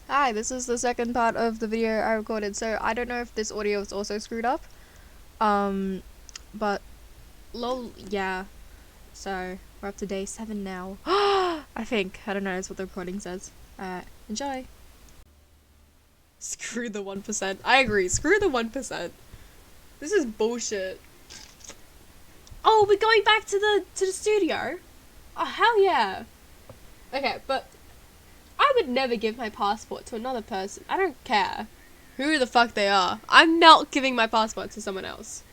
Hi, this is the second part of the video I recorded, so I don't know if this audio is also screwed up. But lol, yeah. So we're up to day 7 now. I think. I don't know, that's what the recording says. Enjoy. Screw the 1%. I agree, screw the 1%. This is bullshit. Oh, we're going back to the studio? Oh, hell yeah. Okay, but I would never give my passport to another person. I don't care who the fuck they are. I'm not giving my passport to someone else.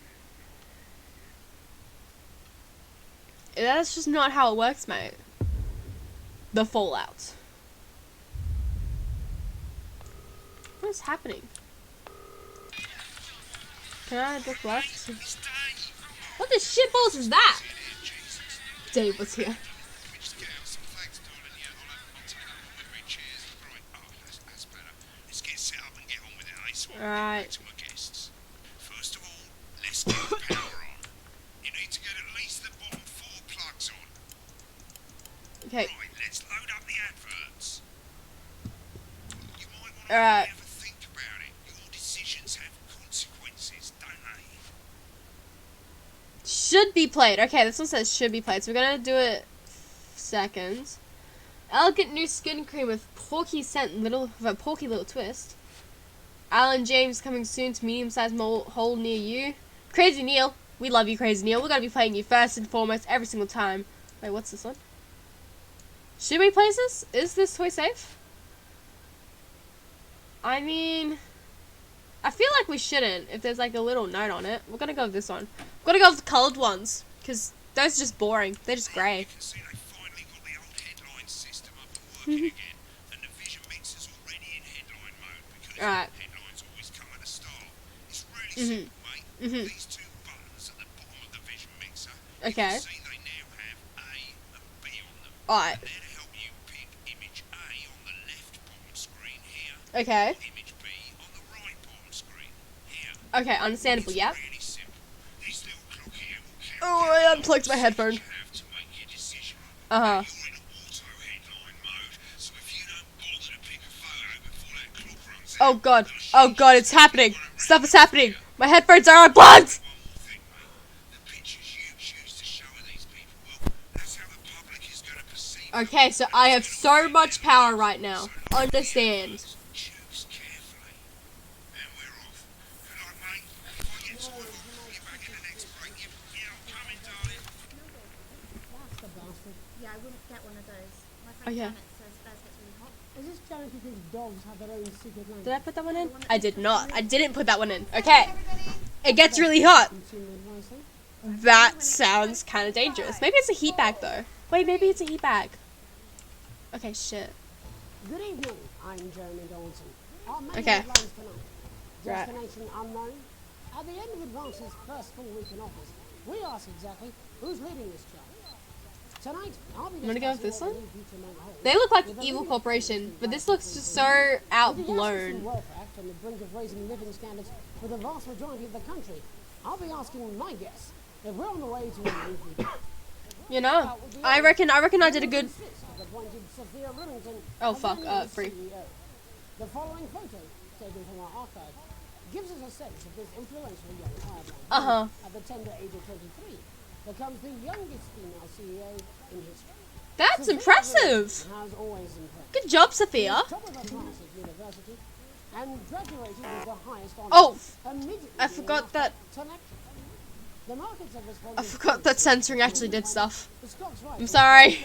That's just not how it works, mate. The Fallout. What is happening? Can I look left? What the shitballs is that? Dave was here. Alright. First of all, let's get the power on. You need to get at least the bottom 4 plugs on. Okay. Right, let's load up the adverts. You might want to Alright. have a think about it. Your decisions have consequences, don't they? Should be played. Okay, this one says should be played, so we're gonna do it seconds. Elegant new skin cream with porky little twist. Alan James coming soon to medium-sized hole near you. Crazy Neil. We love you, Crazy Neil. We're going to be playing you first and foremost every single time. Wait, what's this one? Should we place this? Is this toy safe? I mean, I feel like we shouldn't if there's like a little note on it. We're going to go with this one. We're going to go with the coloured ones because those are just boring. They're just grey. You can see they finally got the old headline system up and working again. And the Vision Mixer's already in headline mode because Alright. headlines always come at a start. It's really simple, mate. These 2 buttons at the bottom of the Vision Mixer. Okay. You can see they now have A and B on them. Alright. And they'll help you pick image A on the left bottom screen here. Okay. Or image B on the right bottom screen here. Okay, understandable, yeah. Really simple. This little clock here will count Oh, down I unplugged my the headphone. you have to make your decision. Uh-huh. You're in auto headline mode, so if you don't bother to pick a photo before that clock runs Oh out, god. they'll Oh god, it's happening. shoot you Stuff is happening. My headphones are unplugged! One more thing, mate. The pictures you choose to show these people, well, that's how the public is going to perceive them. Okay, so I have so much power right now. Understand. Choose carefully. And we're off. Good luck, mate. If I get to it, I'll call you back in the next break. Yeah, I'm coming, darling. That's the bastard. Yeah, I wouldn't get one of those. My Oh, friend yeah. Janet says theirs gets really hot. Is this Janet who thinks dogs have their own secret language? Did I put that one in? I did not. I didn't put that one in. Okay. It gets really hot. Consumer advice then? That sounds kind of dangerous. Maybe it's a heat bag though. Wait, maybe it's a heat bag. Okay, shit. Good evening, I'm Jeremy Dawson. Our main Okay. headlines tonight. Right. Destination unknown. At the end of Advance's first full week in office, we ask exactly who's leading this charge. Tonight, I'll be Wanna go with this discussing what one? the new future may hold. They look like With a Evil leading Corporation, policy but this right looks from just the so With the outblown. Assets and Welfare Act on the brink of raising living standards for the vast majority of the country, I'll be asking my guests if we're on the way to a new future. You know, I reckon I did a good. Appointed Sophia Rillington Oh, as fuck, the new free. CEO. The following photo, taken from our archive, gives us a sense of this influential young firebrand. At the tender age of 23, becomes the youngest female CEO in history. That's Sophia impressive. Rillington has always impressed. Good job, Sophia. Top of her class at university and graduated with the highest honors. Oh, Immediately I forgot after that. selection. The markets have responded I forgot that censoring actually did stuff. the stock's right I'm sorry.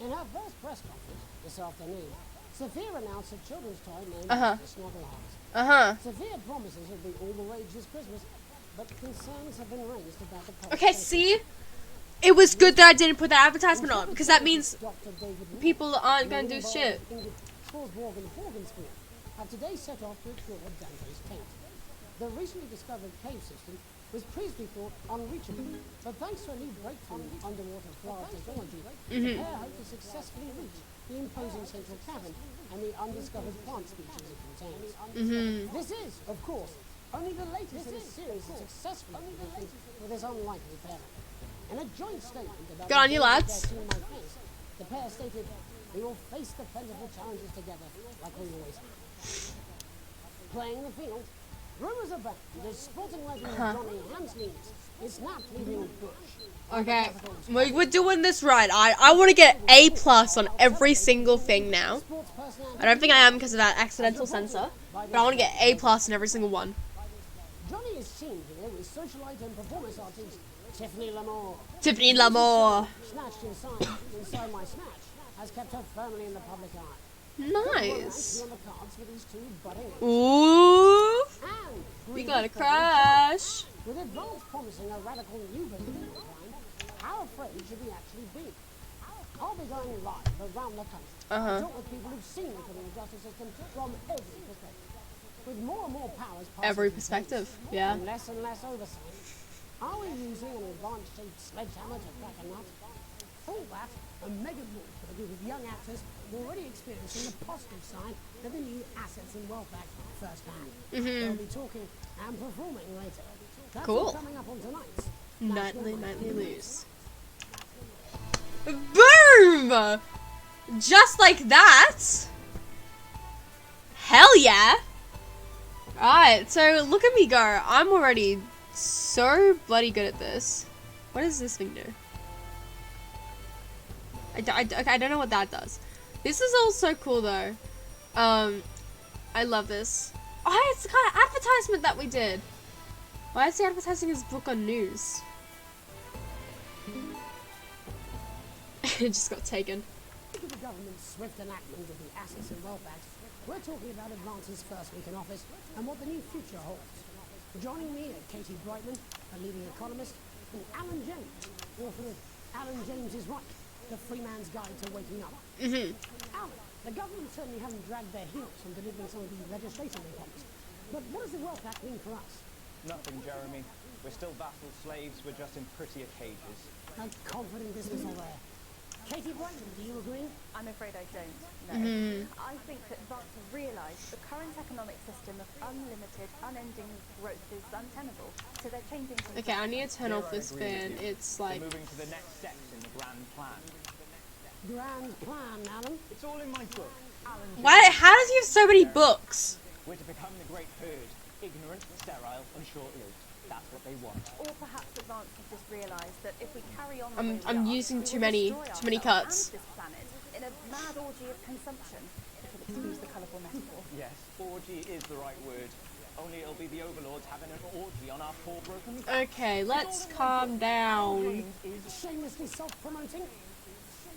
In her first press conference this afternoon, Sophia announced a children's toy named Uh-huh. the Snugglehouse. Uh-huh. Sophia promises it'll be all the rage this Christmas, but concerns have been raised about the product Okay, safety. see? It was good that I didn't put that advertisement on, because that means Dr. David Moore, people aren't gonna do Marine shit. biologist in Torsborg and Horgan School, have today set off to explore Dante's taint. The recently discovered cave system was previously thought unreachable, but thanks to a new breakthrough in underwater flower technology, the pair hope to successfully reach the imposing central cavern and the undiscovered plant species it contains. This is, of course, only the latest in a series of successful exhibitions with this unlikely pair. In a joint statement about Good on you, the lads. their team might face, the pair stated, We will face the plentiful challenges together, like we always have. Playing the field, rumours abound that sporting legend Johnny Hamslins is snapped leaving Bush. Okay, we're doing this right. I want to get A+ on every single thing now. Sports personality I don't think I am because of that accidental censor, but I want to get A+ in every single one. Johnny is seen here with socialite and performance artist Tiffany Lamore. Tiffany Lamore. Snatched inside my snatch has kept her firmly in the public eye. Nice. On the cards for these two budding Ooh. and We got a crash. with advance promising a radical new business line, how afraid should we actually be? I'll be going live around the country to talk with people who've seen the criminal justice system from every perspective. With more and more powers passing Every to perspective. police Yeah. and less oversight, are we using an advanced shaped sledgehammer to crack a nut? All that and mega more for a group of young actors already experiencing the positive side of the new Assets and Wealth Act firsthand. They'll be talking and performing later. That's Cool. all coming up on tonight's Nightly News. Boom! Just like that. Hell yeah. Alright, so look at me go. I'm already so bloody good at this. What does this thing do? I don't know what that does. This is all so cool though. I love this. Oh, it's the kind of advertisement that we did. Why is he advertising his book on news? It just got taken. With the government's swift enactment of the Assets and Wealth Act, we're talking about Advance's first week in office and what the new future holds. Joining me are Katie Brightman, a leading economist, and Alan James, author of Alan James is Right, The Free Man's Guide to Waking Up. Alan, the government certainly haven't dragged their heels on delivering some of the legislation they promised. But what does the Wealth Act mean for us? Nothing, Jeremy. We're still vassal slaves, we're just in prettier cages. A confident dismissal there. Katie Brightman, do you agree? I'm afraid I don't, no. I think that Advance have realised the current economic system of unlimited, unending growth is untenable, so they're changing things. Okay, I need to turn off this fan. It's We're like... moving to the next steps in the grand plan. Grand plan, Alan. It's all in my book. Alan James. Why? How does he have so many books? We're to become the great herd. Ignorant, sterile, and short-lived. That's what they want. Or perhaps Advance have just realised that if we carry on the way I'm we are, using we too will many destroy cuts. ourselves and this planet in a mad orgy of consumption, if you'll excuse the colourful metaphor. Yes, orgy is the right word. Only it'll be the overlords having an orgy on our poor broken... Okay, let's calm down. James is... Shamelessly self-promoting.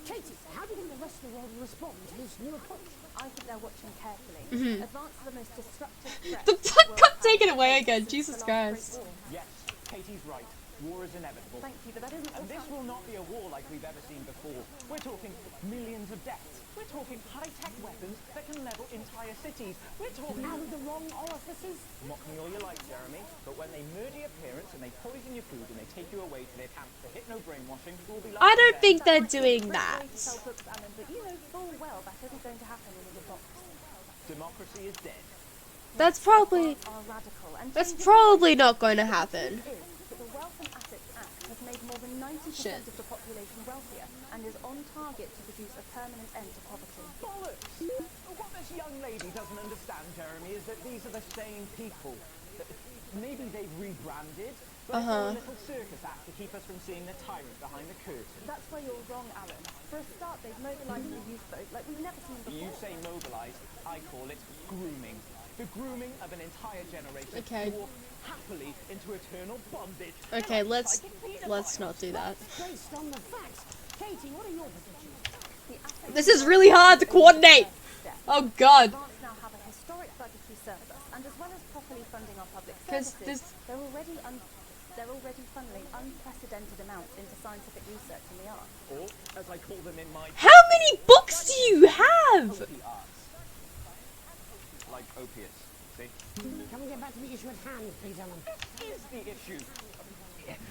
Katie, how do you think the rest of the world will respond to this new approach? I think they're watching carefully. Advance are the most destructive threat. The fuck got taken away again. Jesus Christ. Yes, Katie's right. War is inevitable. Thank you, but that isn't And this will not be a war like we've ever seen before. We're talking millions of deaths. We're talking high-tech weapons that can level entire cities. We're talking... Out of the wrong orifices? Mock me all you like, Jeremy, but when they murder your parents and they poison your food and they take you away to their camp for hypno-brainwashing, we'll be like... I don't them. think they're doing great that. way to sell books, Alan, but you know full well that isn't going to happen in a democracy. Democracy is dead. That's probably... Are radical and That's changing probably not going to happen. is that the Wealth and Assets Act has made more than 90% Shit. of the population wealthier and is on target to produce a permanent end to poverty. Bollocks! What this young lady doesn't understand, Jeremy, is that these are the same people. That maybe they've rebranded, but it's a little circus act to keep us from seeing the tyrant behind the curtain. That's where you're wrong, Alan. For a start, they've mobilised the youth vote like we've never seen before. You say mobilised, I call it grooming. The grooming of an entire generation Okay. to walk happily into eternal bondage. Okay, They're like let's psychic not do that. Based on the facts. Katie, what are your predictions? The Assets This is really hard to coordinate. step. Oh god. Advance now have a historic budgetary surplus, and as well as properly funding our public 'Cause services, they're already funneling unprecedented amounts into scientific research in the arts. Or, as I call them in my How many books do you have? the arts. Like opiates, see? Can we get back to the issue at hand, please, Alan? Is the issue.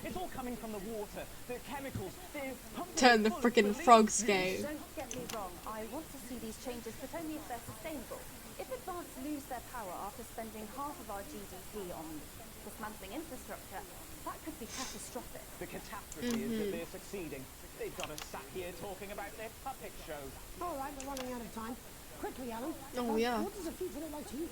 It's all coming from the water, the chemicals, the... Turn the frickin' frog scale. Don't get me wrong, I want to see these changes, but only if they're sustainable. If Advance lose their power after spending half of our GDP on dismantling infrastructure, that could be catastrophic. The catastrophe is that they're succeeding. They've got us sat here talking about their puppet show. All right, we're running out of time. Quickly, Alan. Oh, yeah. What does the future look like to you?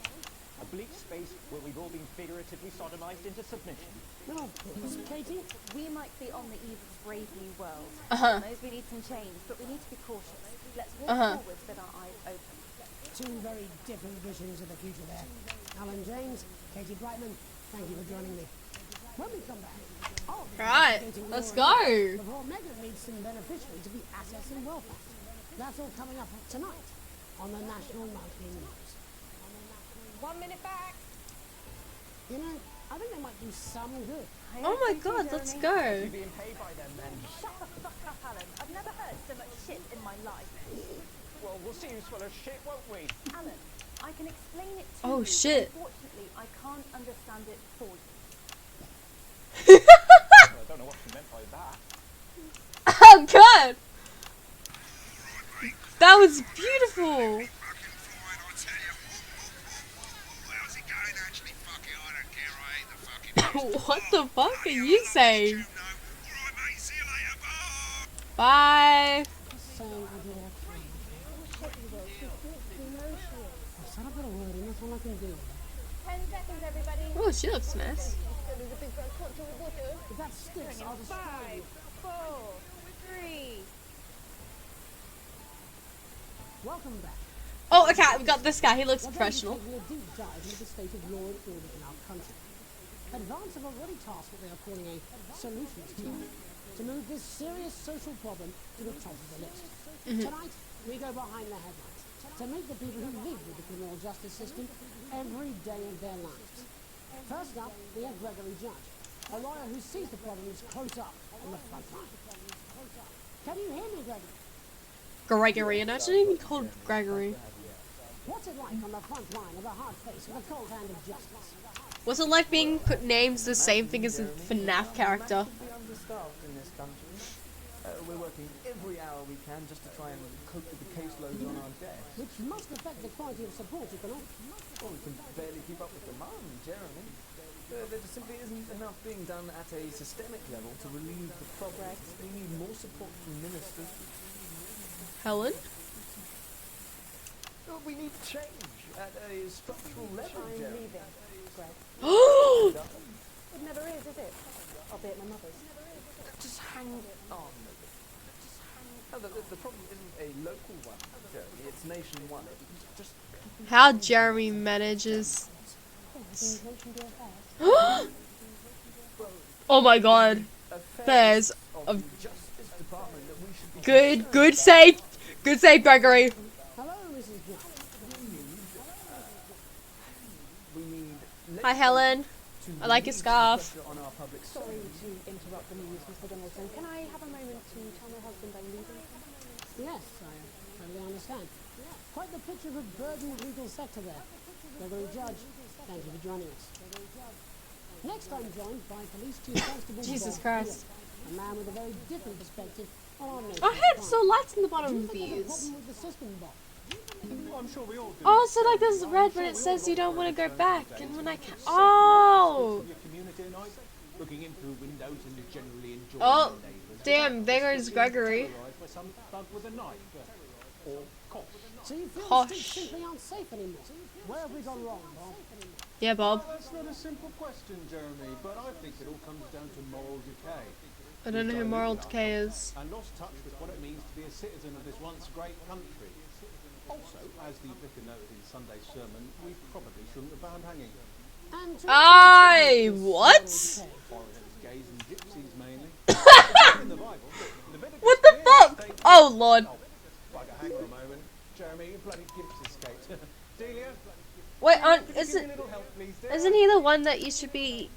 A bleak space where we've all been figuratively sodomized into submission. No, of course. Katie? We might be on the eve of a brave new world. Uh-huh. Knows we need some change, but we need to be cautious. Let's walk forward with our eyes open. Two very different visions of the future there. Alan James, Katie Brightman, thank you for joining me. When we come back, I'll be Right, investigating let's Laura go. before Megan meets some beneficiaries of the Assets and Wealth Act. That's all coming up tonight on the National Monthly News. 1 minute back. You know, I think they might do some good. Oh my god, let's go. You're being paid by them then. Shut the fuck up, Alan. I've never heard so much shit in my life. Well, we'll see who's full of shit, won't we? Alan, I can explain it to Oh, you. shit. Unfortunately, I can't understand it for you. Well, I don't know what you meant by that. Oh god! That was beautiful! Fucking flying, I tell you. How's it going? Actually, fuck it, I don't care. I hate the fucking news. What the fuck are you saying? No. Alright, mate, see you later. Bye. Bye! Saying I do all I've said I've got a word in, that's all I can do. 10 seconds, everybody. Oh, she looks nice. If that sticks, I'll destroy you. 4, 3. Welcome back. Oh, okay, we got this guy. He looks We're going to be professional. taking a deep dive into the state of law and order in our country. Advance have already tasked what they are calling a solutions team to move this serious social problem to the top of the list. Tonight, we go behind the headlines to meet the people who live with the criminal justice system every day of their lives. First up, we have Gregory Judge, a lawyer who sees the problems close up on the front line. Can you hear me, Gregory? Gregory, and I didn't even call Gregory. What's it like on the front line of a hard face with a cold hand of justice? What's it like being put names the same thing as a FNAF character? We're understaffed in this country. We're working every hour we can just to try and cope with the caseloads on our desk. Which must affect the quality of support you can offer. Well, we can barely keep up with demand, Jeremy. There just simply isn't enough being done at a systemic level to relieve the problem. We need more support from ministers. Helen? We need change at a structural level, I'm Jeremy. leaving, Greg. Oh! It never is it? I'll be at my mother's. Just hang on. No, the problem isn't a local one, Jeremy. It's nationwide. Just How Jeremy manages. Oh my god. There's a Justice Department that we should be good save. Good save, Gregory. Hello, Mrs. Judge. we need Hi, Helen. to I like your relieve scarf. pressure on our public Sorry to interrupt the news, Mr. Donaldson. Can I have a moment to tell my husband I'm leaving? Yes, I totally understand. Quite the picture of a burdened legal sector there. Gregory Judge, thank you for joining us. Next, I'm joined by Police Chief Constable Jesus Bob Christ. Hewitt, a man with a very different perspective on our nation's Oh, hey, crime. so lights in the Do bottom you of think there's a these. problem with the system, Bob? I'm sure we all do. Oh, so like this is red, but it says you don't want to go back, and when I can. Oh! Your community night, looking in through windows and generally enjoying Oh, your neighbours. damn, there goes Gregory. Terrorised by some bug with a knife, or cough. So you feel the Gosh. streets simply aren't safe anymore? Where have we gone wrong, Bob? Yeah, Bob. That's not a simple question, Jeremy, but I think it all comes down to moral decay. I don't know who Moral Decay is. And lost touch with what it means to be a citizen of this once great country. Also, as the vicar noted in Sunday's sermon, we probably shouldn't have banned hanging. And to What? Foreigners, gays and gypsies mainly. In the Bible, Leviticus What the clearly fuck? states- Oh, Lord. Bugger, hang on a moment. Jeremy, you bloody gypsy skate. Delia, Wait, could you give me a isn't little help, please, dear? isn't he the one that you should be?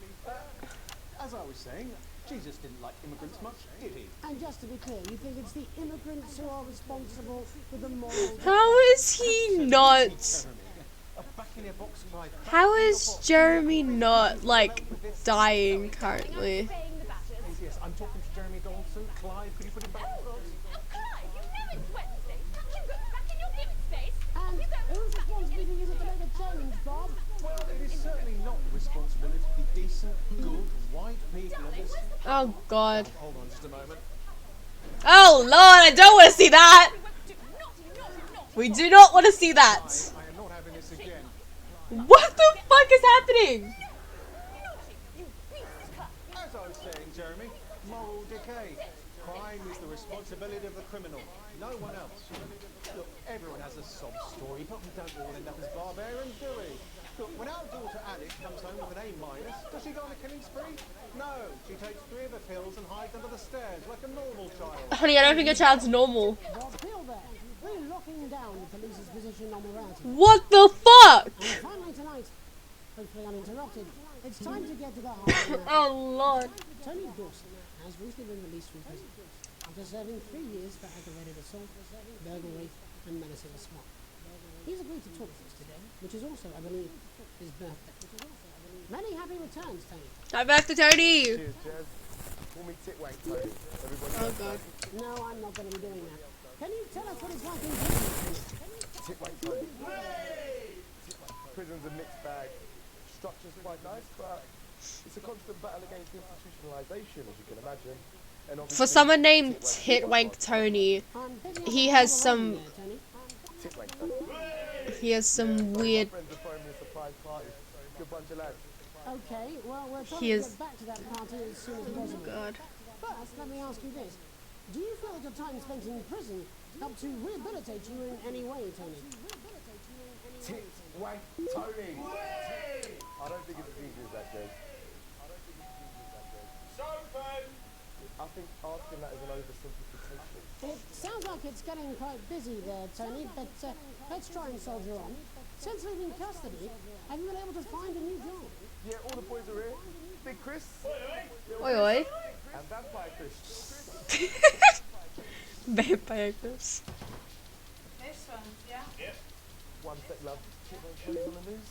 As I was saying, Jesus didn't like immigrants much, did he? And just to be clear, you think it's the immigrants who are responsible for the moral... How is he not? Jeremy, back in your box, Clive. How is Jeremy not like dying currently? Paying the badges. Yes, I'm talking to Jeremy Donaldson. Clive, could you put him back? Oh, Clive, you know it's Wednesday. Can't you go back in your gimmick space? And whose responsibility is it to make a change, Bob? Well, it is certainly not the responsibility of the decent, good, white people of this... Oh God. Hold on just a moment. Oh lord, I don't want to see that. We do not want to see that. I am not having this again. What the fuck is happening? As I was saying, Jeremy, moral decay. Crime is the responsibility of the criminal, no one else. Look, everyone has a sob story, but we don't all end up as barbarians, do we? Look, when our daughter Alice comes home with an A-, does she go on a killing spree? No, she takes 3 of her pills and hides under the stairs like a normal child. Honey, I don't think a child's normal. Bob Hill there. We're locking down the police's position on morality. What the fuck? And finally tonight, hopefully uninterrupted, it's time to get to the heart of the matter. Oh lord. Tony Dawson has recently been released from prison after serving 3 years for aggravated assault, burglary, and menacing a swat. He's agreed to talk to us today, which is also, I believe, his birthday. Many happy returns, Tony. Happy birthday, Tony. Cheers, Jez. Call me Titwank, Tony. Everybody Oh god. No, I'm not going to be doing that. Can you tell us what it's like in prison? Titwank, Tony. Prison's a mixed bag. Structure's quite nice, but it's a constant battle against institutionalization, as you can imagine. And For obviously, someone named Titwank Tony, I'm picking he up has all some. around there, Tony. Titwank, Tony. He has some weird. My friends are throwing me a surprise party. Good bunch of lads. Okay, well, we're trying He to is- get back to that party as soon as possible. God. First, let me ask you this. Do you feel that your time spent in prison helped to rehabilitate you in any way, Tony? Titwank, Tony. I don't think it's as easy as that, Jez. I think asking that is an oversimplification. It sounds like it's getting quite busy there, Tony, but let's try and soldier on. Since leaving custody, have you been able to find a new job? Yeah, all the boys are here. Big Chris. Oi oi. And Vampire Chris. Vampire Chris. One sec, love. Titwank, Tony's on the news.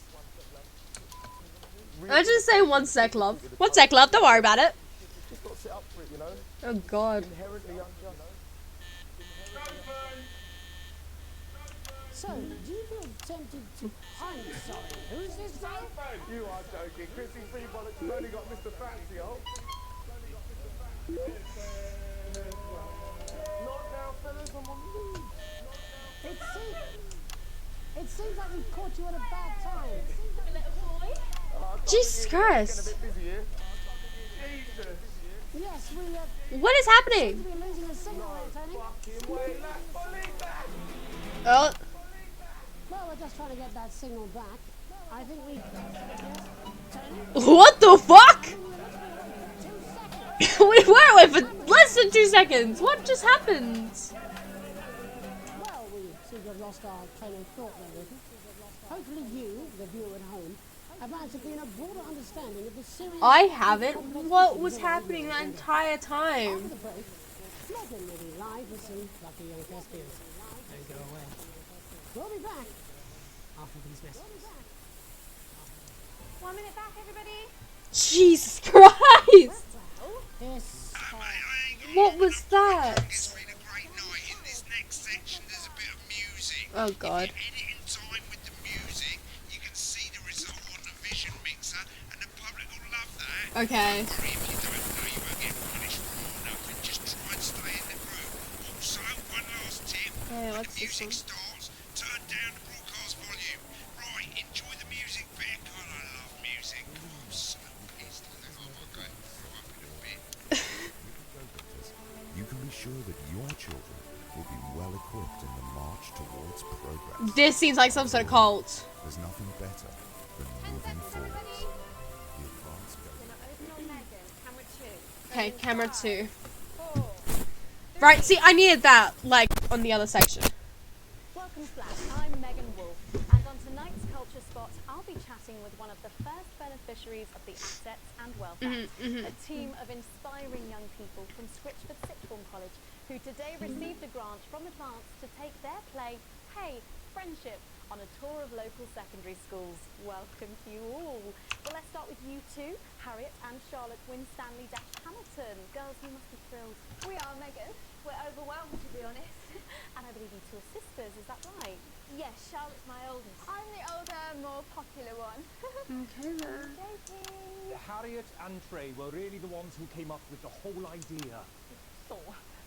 I just say 1 sec, love. 1 sec, love. Don't worry about it. Just got to sit up for it, you know. Oh god. Inherently unjust. So, do you feel tempted to... I'm sorry, who's this guy? You are joking. Chrissy Free Bollocks has only got Mr. Fancy, oh. Not now, fellas. I'm on the move. It seems like we've caught you at a bad time. Jesus Christ. Getting a bit busy here. Jesus. Yes, we What is happening? seem to be losing a signal there, Tony. Fucking way, lads. Believe that. Oh. Well, we're just trying to get that signal back. I think we... Tony? What the fuck? We were away for less than 2 seconds. What just happened? Well, we seem to have lost our train of thought there, Nathan. Hopefully you, the viewer at home, have managed to gain a broader understanding of the serious... I haven't. What was happening the entire After time? the break, Megan will be live with some lucky young thespians. Don't go away. We'll be back after these messages. 1 minute back, everybody. Jesus Christ! Yes. What was that? It's been a great night. In this next section, there's a bit of music. Oh god. Edit in time with the music. You can see the result on the Vision Mixer, and the public will love that. Okay. Sorry if you don't know, you won't get punished for nothing. Just try and stay in the group. Also, one last tip. Hey, When what's the this music one? starts, turn down the broadcast volume. Right, enjoy the music bit. God, I love music. God, I'm so pissed. I think I might go and throw up in a bit. You can be sure that your children will be well equipped in the march towards progress. This seems like some sort of cult. There's nothing better than moving forwards. The advanced government. Okay, camera 2. Right, see, I needed that, like, on the other section. Welcome, Flash. I'm Megan Wolf, and on tonight's Culture Spot, I'll be chatting with one of the first beneficiaries of the Assets and Wealth Act, a team of inspiring young people from Switchford Sixth Form College, who today received a grant from Advance to take their play, Hey, Friendship, on a tour of local secondary schools. Welcome to you all. Well, let's start with you two, Harriet and Charlotte Winstanley-Hamilton. Girls, you must be thrilled. We are, Megan. We're overwhelmed, to be honest. And I believe you two are sisters, is that right? Yes, Charlotte's my oldest. I'm the older, more popular one. Okay then. Joking. Harriet and Trey were really the ones who came up with the whole idea. So,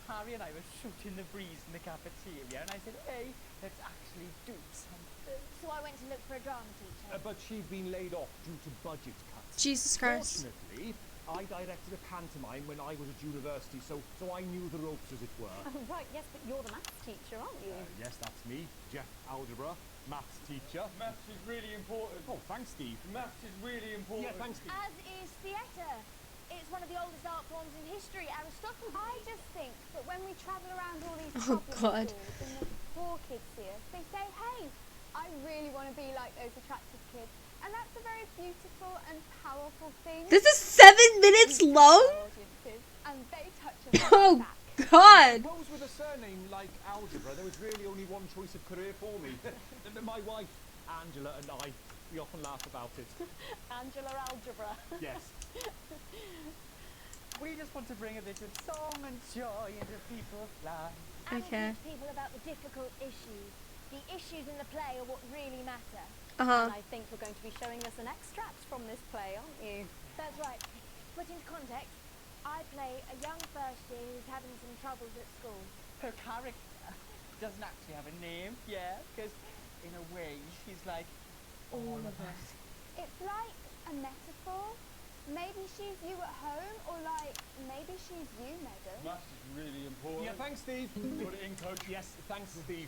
Harry and I were shooting the breeze in the cafeteria, and I said, hey, let's actually do something. So I went to look for a drama teacher. But she'd been laid off due to budget cuts. Jesus Christ. Fortunately, I directed a pantomime when I was at university, so I knew the ropes, as it were. Oh, right, yes, but you're the maths teacher, aren't you? Yes, that's me, Jeff Algebra, maths teacher. Maths is really important. Oh, thanks, Steve. Maths is really important. Yeah, thanks, Steve. As is theatre. It's one of the oldest art forms in history. Aristotle. I just think that when we travel around all these Oh, problem God. schools and the poor kids see us, they say, hey, I really want to be like those attractive kids. And that's a very beautiful and powerful thing. This is 7 minutes long? Audiences, and they touch us Oh, back. God. Suppose with a surname like Algebra, there was really only one choice of career for me. My wife, Angela, and I, we often laugh about it. Angela Algebra. Yes. We just want to bring a bit of song and joy into people's lives. And Okay. teach people about the difficult issues. The issues in the play are what really matter. Uh-huh. And I think you're going to be showing us an extract from this play, aren't you? That's right. To put into context, I play a young first year who's having some troubles at school. Her character doesn't actually have a name, yeah, because in a way she's like all of us. It's like a metaphor. Maybe she's you at home, or like, maybe she's you, Megan. Maths is really important. Yeah, thanks, Steve. Put it in, coach. Yes, thanks, Steve.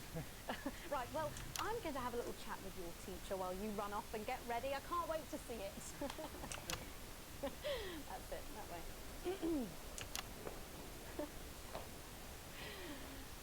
Right, well, I'm going to have a little chat with your teacher while you run off and get ready. I can't wait to see it. That's it, that way.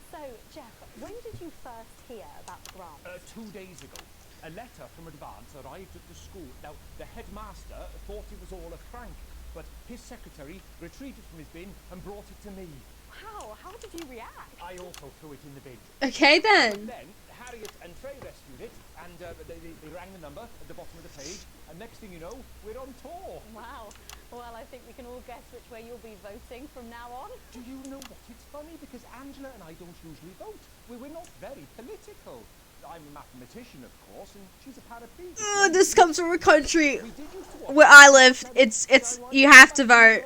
So, Jeff, when did you first hear about the grant? 2 days ago, a letter from Advance arrived at the school. Now, the headmaster thought it was all a prank, but his secretary retrieved it from his bin and brought it to me. Wow, how did you react? I also threw it in the bin. Okay, But then. then, Harriet and Trey rescued it, and they rang the number at the bottom of the page, and next thing you know, we're on tour. Wow. Well, I think we can all guess which way you'll be voting from now on. Do you know what? It's funny because Angela and I don't usually vote. We're not very political. I'm a mathematician, of course, and she's a paraplegic. This comes from a country We did used to watch where I live. It's you have to vote.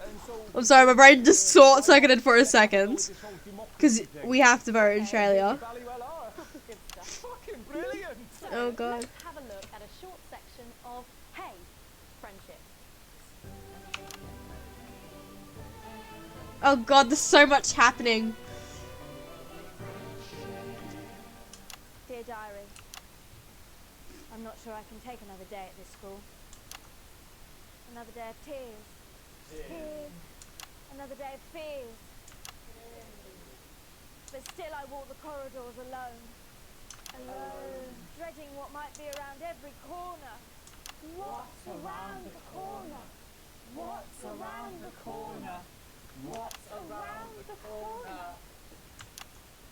and so I'm sorry, my brain just short-circuited for a second. Because we have to vote in Australia. Ballywell are. Good stuff. Fucking brilliant. So, Oh, God. let's have a look at a short section of Hey, Friendship. Oh, God, there's so much happening. Dear Diary, I'm not sure I can take another day at this school. Another day of tears. Tears. Another day of fears. But still I walk the corridors alone. Alone. Dreading what might be around every corner. What's around the corner? What's around the corner? What's around the corner?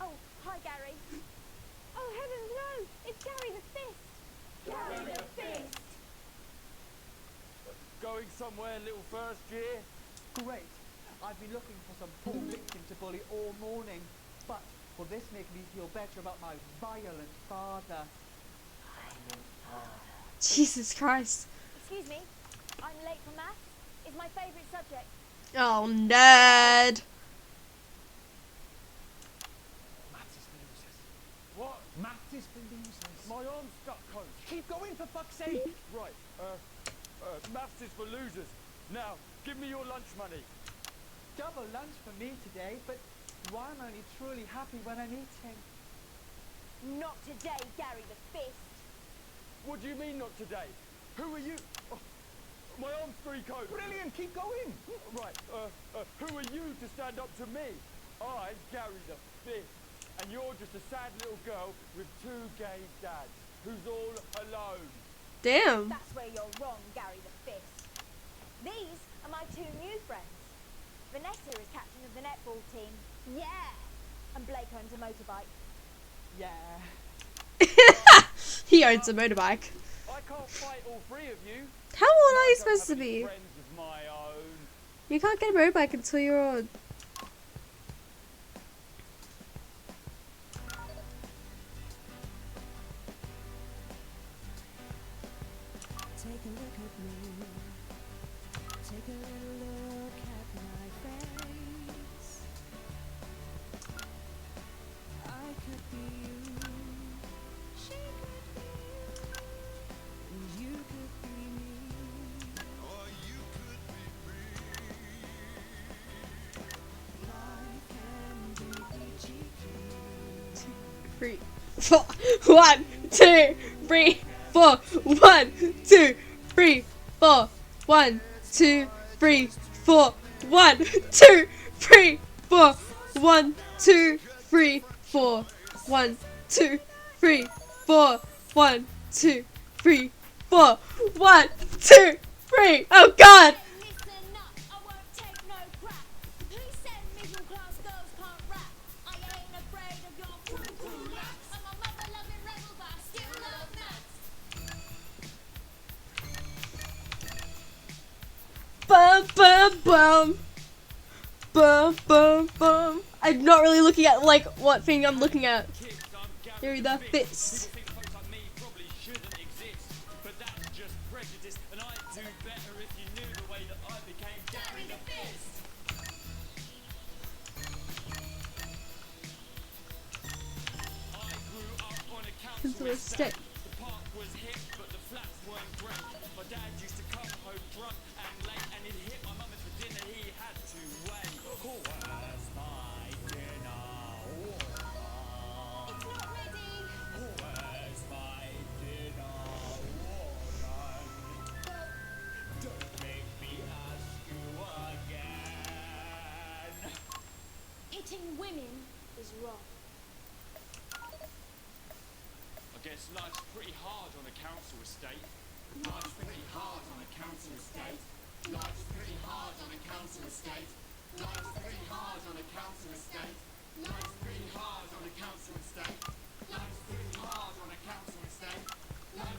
Oh, hi Gary. Oh heavens no! It's Gary the Fist! Gary the Fist! Going somewhere, little first year? Great. I've been looking for some poor victim to bully all morning, but will this make me feel better about my violent father? Jesus Christ. Excuse me, I'm late for maths. It's my favourite subject. Oh, nerd. Maths is for losers. What? Maths is for losers. My arm's stuck, coach. Keep going, for fuck's sake. Right, maths is for losers. Now, give me your lunch money. Double lunch for me today, but why am I only truly happy when I'm eating? Not today, Gary the Fist. What do you mean not today? Who are you? Oh, my arm's free, coach. Brilliant, keep going. Right, who are you to stand up to me? I'm Gary the Fifth, and you're just a sad little girl with 2 gay dads, who's all alone. Damn. That's where you're wrong, Gary the Fist. These are my 2 new friends. Vanessa is captain of the netball team. Yeah. And Blake owns a motorbike. Yeah. He owns a motorbike. I can't fight all 3 of you. How old are you I don't supposed to have any be? friends of my own. You can't get a motorbike until you're old. Take a look at me. Take a little look at my face. 4. 1, 2, 3, 4. 1, 2, 3, 4. 1, 2, 3, 4. 1, 2, 3, 4. 1, 2, 3, 4. 1, 2, 3, 4. 1, 2, 3, 4. 1, 2, 3. Oh God! Listen up, I won't take no crap. Who said middle class girls can't rap? I ain't afraid of your cool laps. I'm a mother-loving rebel, but I still love maths. Bum bum bum. Bum bum bum. I'm not really looking at like what thing I'm looking at. Here the fist. Into a stick. The park was hip, but the flats weren't great. My dad used to come home drunk and late, and he'd hit my mum for dinner. He had to wait. Where's my dinner? It's not ready. Where's my dinner? Don't make me ask you again. Hitting women is wrong. I guess life's pretty hard on a council estate. Life's pretty hard on a council estate. Life's pretty hard on a council estate. Life's pretty hard on a council estate. Life's pretty hard on a council estate. Life's pretty hard on a council estate.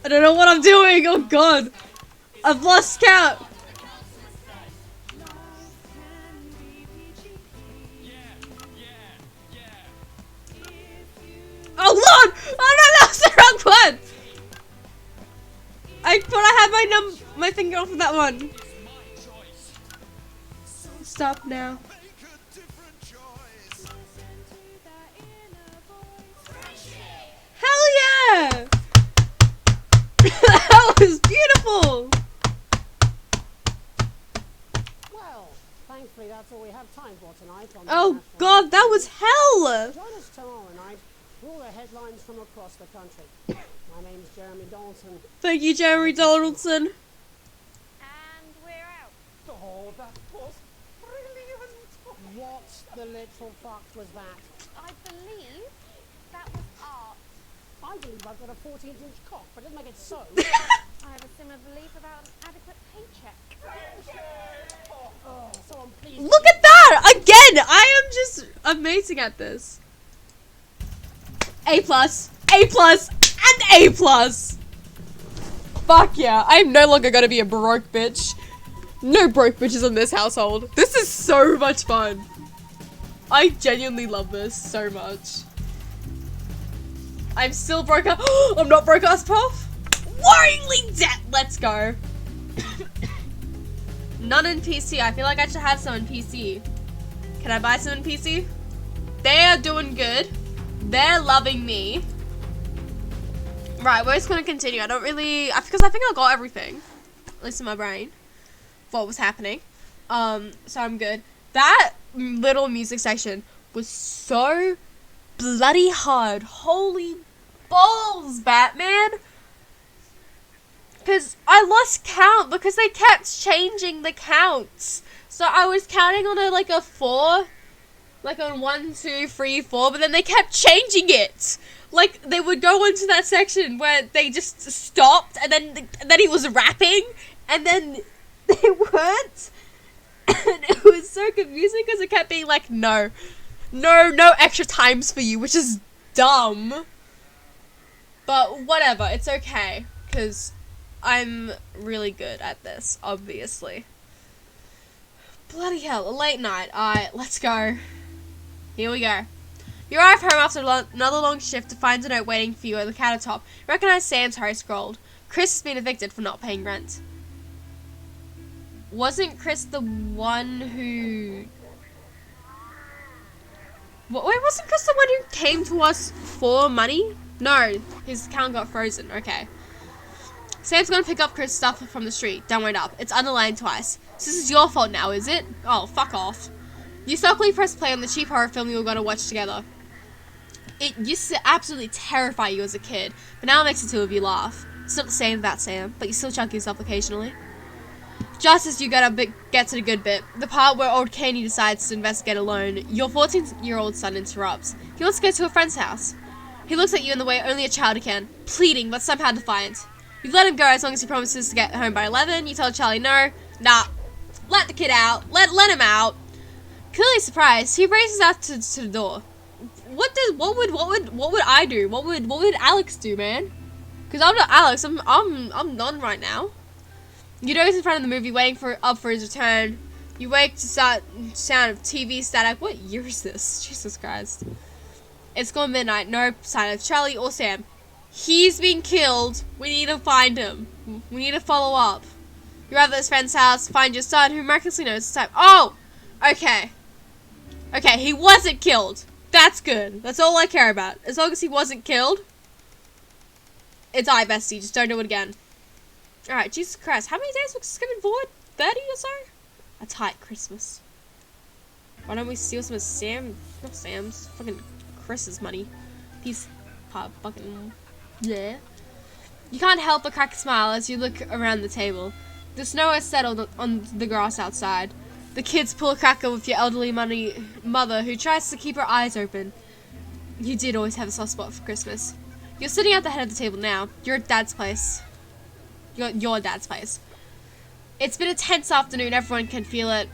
I don't know what I'm doing. Oh God, I've lost count. Oh Lord! Oh no, that was the wrong one. I thought I had my finger off of that one. Stop now. Hell yeah! That was beautiful. Well, thankfully that's all we have time for tonight. On Oh the God, that was hell. Join us tomorrow night for all the headlines from across the country. My name's Jeremy Dalton. Thank you, Jeremy Donaldson. And we're out. Oh, that was brilliant! What the little fuck was that? I believe that was art. I believe I've got a 14-inch cock, but doesn't make it so. I have a similar belief about an adequate paycheck. Oh, so I'm pleased. Look at that! Again, I am just amazing at this. A+, A+, and A+. Fuck yeah, I'm no longer gonna be a broke bitch. No broke bitches in this household. This is so much fun. I genuinely love this so much. I'm still broke up. I'm not broke ass prof. Worryingly dead. Let's go. None in PC. I feel like I should have some in PC. Can I buy some in PC? They are doing good. They're loving me. Right, we're just gonna continue. I don't really, because I think I got everything, at least in my brain, what was happening. So I'm good. That little music section was so bloody hard. Holy balls, Batman. Because I lost count because they kept changing the counts. So I was counting on a 4, like on 1, 2, 3, 4, but then they kept changing it. Like they would go into that section where they just stopped, and then he was rapping, and then they weren't. And it was so confusing because it kept being like, no extra times for you, which is dumb. But whatever, it's okay, because I'm really good at this, obviously. Bloody hell, a late night. Alright, let's go. Here we go. You arrive home after another long shift to find a note waiting for you at the countertop. You recognize Sam's hurry scrolled. Chris has been evicted for not paying rent. Wasn't Chris the one who... Wait, wasn't Chris the one who came to us for money? No, his account got frozen. Okay. Sam's gonna pick up Chris' stuff from the street. Don't wait up. It's underlined twice. So this is your fault now, is it? Oh, fuck off. You sulkily press play on the cheap horror film you were gonna watch together. It used to absolutely terrify you as a kid, but now it makes the two of you laugh. It's not the same about Sam, but you still chuck yourself occasionally. Just as you get to the good bit, the part where old Caney decides to investigate alone, your 14-year-old son interrupts. He wants to go to a friend's house. He looks at you in the way only a child can, pleading but somehow defiant. You let him go as long as he promises to get home by 11. You tell Charlie no, nah, let the kid out, let him out. Clearly surprised, he races out to the door. What would I do? What would Alex do, man? Because I'm not Alex. I'm none right now. You doze in front of the movie, waiting for his return. You wake to sound of TV static. What year is this? Jesus Christ! It's gone midnight. No sign of Charlie or Sam. He's been killed. We need to find him. We need to follow up. You arrive at his friend's house. Find your son, who miraculously knows the time. Oh, okay. Okay, he wasn't killed. That's good. That's all I care about. As long as he wasn't killed, it's I, bestie. Just don't do it again. Alright, Jesus Christ. How many days we're skipping forward? 30 or so? A tight Christmas. Why don't we steal some of not Sam's, fucking Chris's money. Piece of fucking, yeah. You can't help but crack a smile as you look around the table. The snow has settled on the grass outside. The kids pull a cracker with your elderly mother who tries to keep her eyes open. You did always have a soft spot for Christmas. You're sitting at the head of the table now. You're at Dad's place. Your dad's place. It's been a tense afternoon. Everyone can feel it.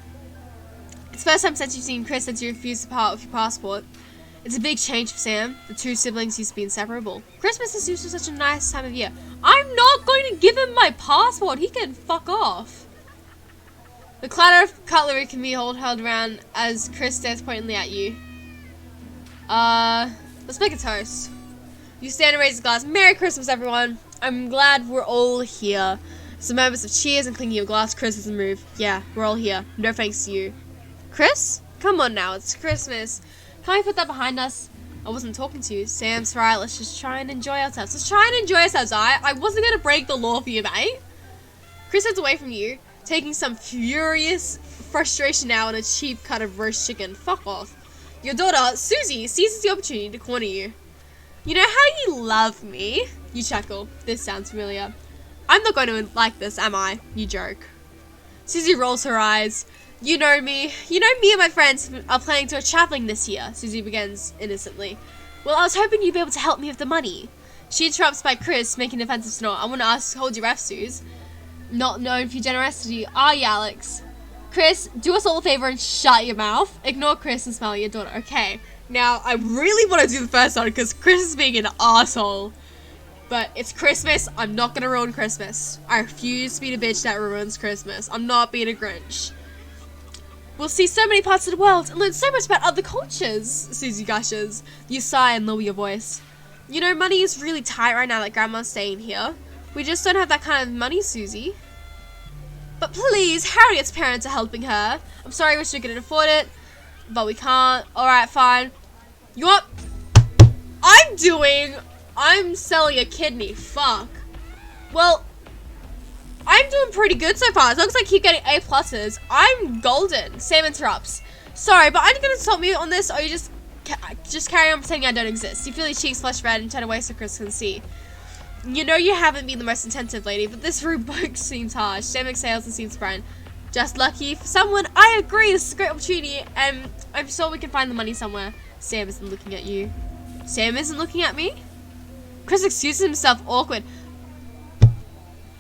It's the first time since you've seen Chris since you refused to part with your passport. It's a big change for Sam. The two siblings used to be inseparable. Christmas is usually such a nice time of year. I'm not going to give him my passport. He can fuck off. The clatter of cutlery can be held around as Chris stares pointedly at you. Let's make a toast. You stand and raise a glass. Merry Christmas, everyone. I'm glad we're all here. Some moments of cheers and clinking of glass. Chris doesn't move. Yeah, we're all here. No thanks to you. Chris? Come on now, it's Christmas. Can't we put that behind us? I wasn't talking to you. Sam's right, let's just try and enjoy ourselves. Let's try and enjoy ourselves, I wasn't going to break the law for you, mate. Chris heads away from you, taking some furious frustration out on a cheap cut of roast chicken. Fuck off. Your daughter, Susie, seizes the opportunity to corner you. You know how you love me? You chuckle. This sounds familiar. I'm not going to like this, am I? You joke. Susie rolls her eyes. You know me. You know me and my friends are planning to go traveling this year. Susie begins innocently. Well, I was hoping you'd be able to help me with the money. She interrupts by Chris, making an offensive snort. I want to ask, hold your breath, Suze. Not known for your generosity, are you, Alex? Chris, do us all a favor and shut your mouth. Ignore Chris and smile at your daughter. Okay. Now, I really want to do the first one because Chris is being an asshole. But it's Christmas. I'm not going to ruin Christmas. I refuse to be the bitch that ruins Christmas. I'm not being a Grinch. We'll see so many parts of the world and learn so much about other cultures, Susie gushes. You sigh and lower your voice. You know, money is really tight right now that Grandma's staying here. We just don't have that kind of money, Susie. But please, Harriet's parents are helping her. I'm sorry, I wish we could afford it, but we can't. Alright, fine. You know what? I'm selling a kidney. Fuck. Well, I'm doing pretty good so far. As long as I keep getting A+, I'm golden. Sam interrupts. Sorry, but are you going to stop me on this, or you just carry on pretending I don't exist? You feel your cheeks flush red and turn away so Chris can see. You know you haven't been the most attentive lady, but this rude book seems harsh. Sam exhales and seems fine. Just lucky for someone. I agree, this is a great opportunity, and I'm sure we can find the money somewhere. Sam isn't looking at you. Sam isn't looking at me? Chris excuses himself awkward.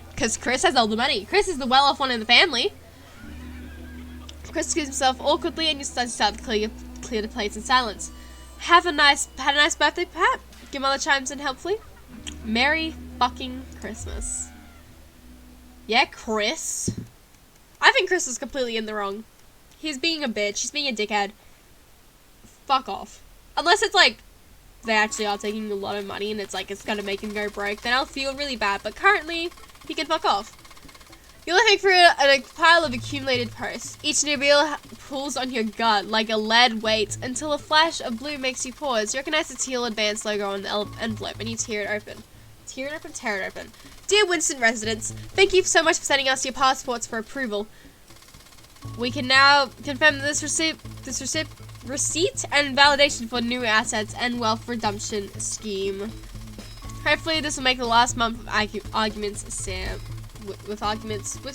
Because Chris has all the money. Chris is the well-off one in the family. Chris excuses himself awkwardly and you start to clear the plates in silence. Had a nice birthday, Pat? Your mother chimes in helpfully. Merry fucking Christmas. Yeah, Chris. I think Chris is completely in the wrong. He's being a bitch. He's being a dickhead. Fuck off. Unless it's like they actually are taking a lot of money and it's like it's gonna make him go broke, then I'll feel really bad. But currently, he can fuck off. You're looking through a pile of accumulated posts. Each new bill pulls on your gut like a lead weight until a flash of blue makes you pause. You recognize the teal advance logo on the envelope and you tear it open. Tear it open. Dear Winston residents, thank you so much for sending us your passports for approval. We can now confirm that this receipt and validation for new assets and wealth redemption scheme. Hopefully this will make the last month of arguments with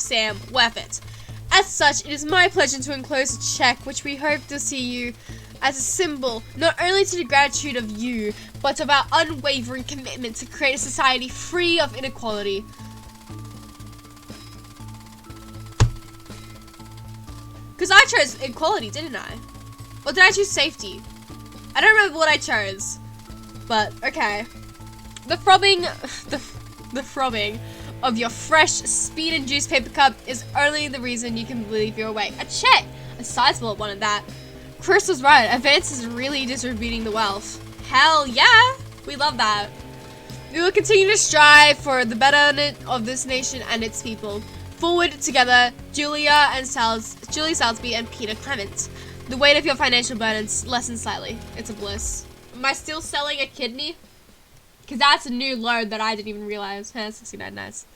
Sam worth it. As such, it is my pleasure to enclose a check which we hope to see you as a symbol not only to the gratitude of you, but of our unwavering commitment to create a society free of inequality. Because I chose equality, didn't I? Or did I choose safety? I don't remember what I chose. But, okay. The throbbing of your fresh, speed-induced paper cup is only the reason you can believe you're awake. A check! A sizable one at that. Chris was right. Advance is really distributing the wealth. Hell yeah! We love that. We will continue to strive for the betterment of this nation and its people. Forward together, Julie Salisbury and Peter Clement. The weight of your financial burdens lessens slightly. It's a bliss. Am I still selling a kidney? Because that's a new load that I didn't even realize. 69, nice.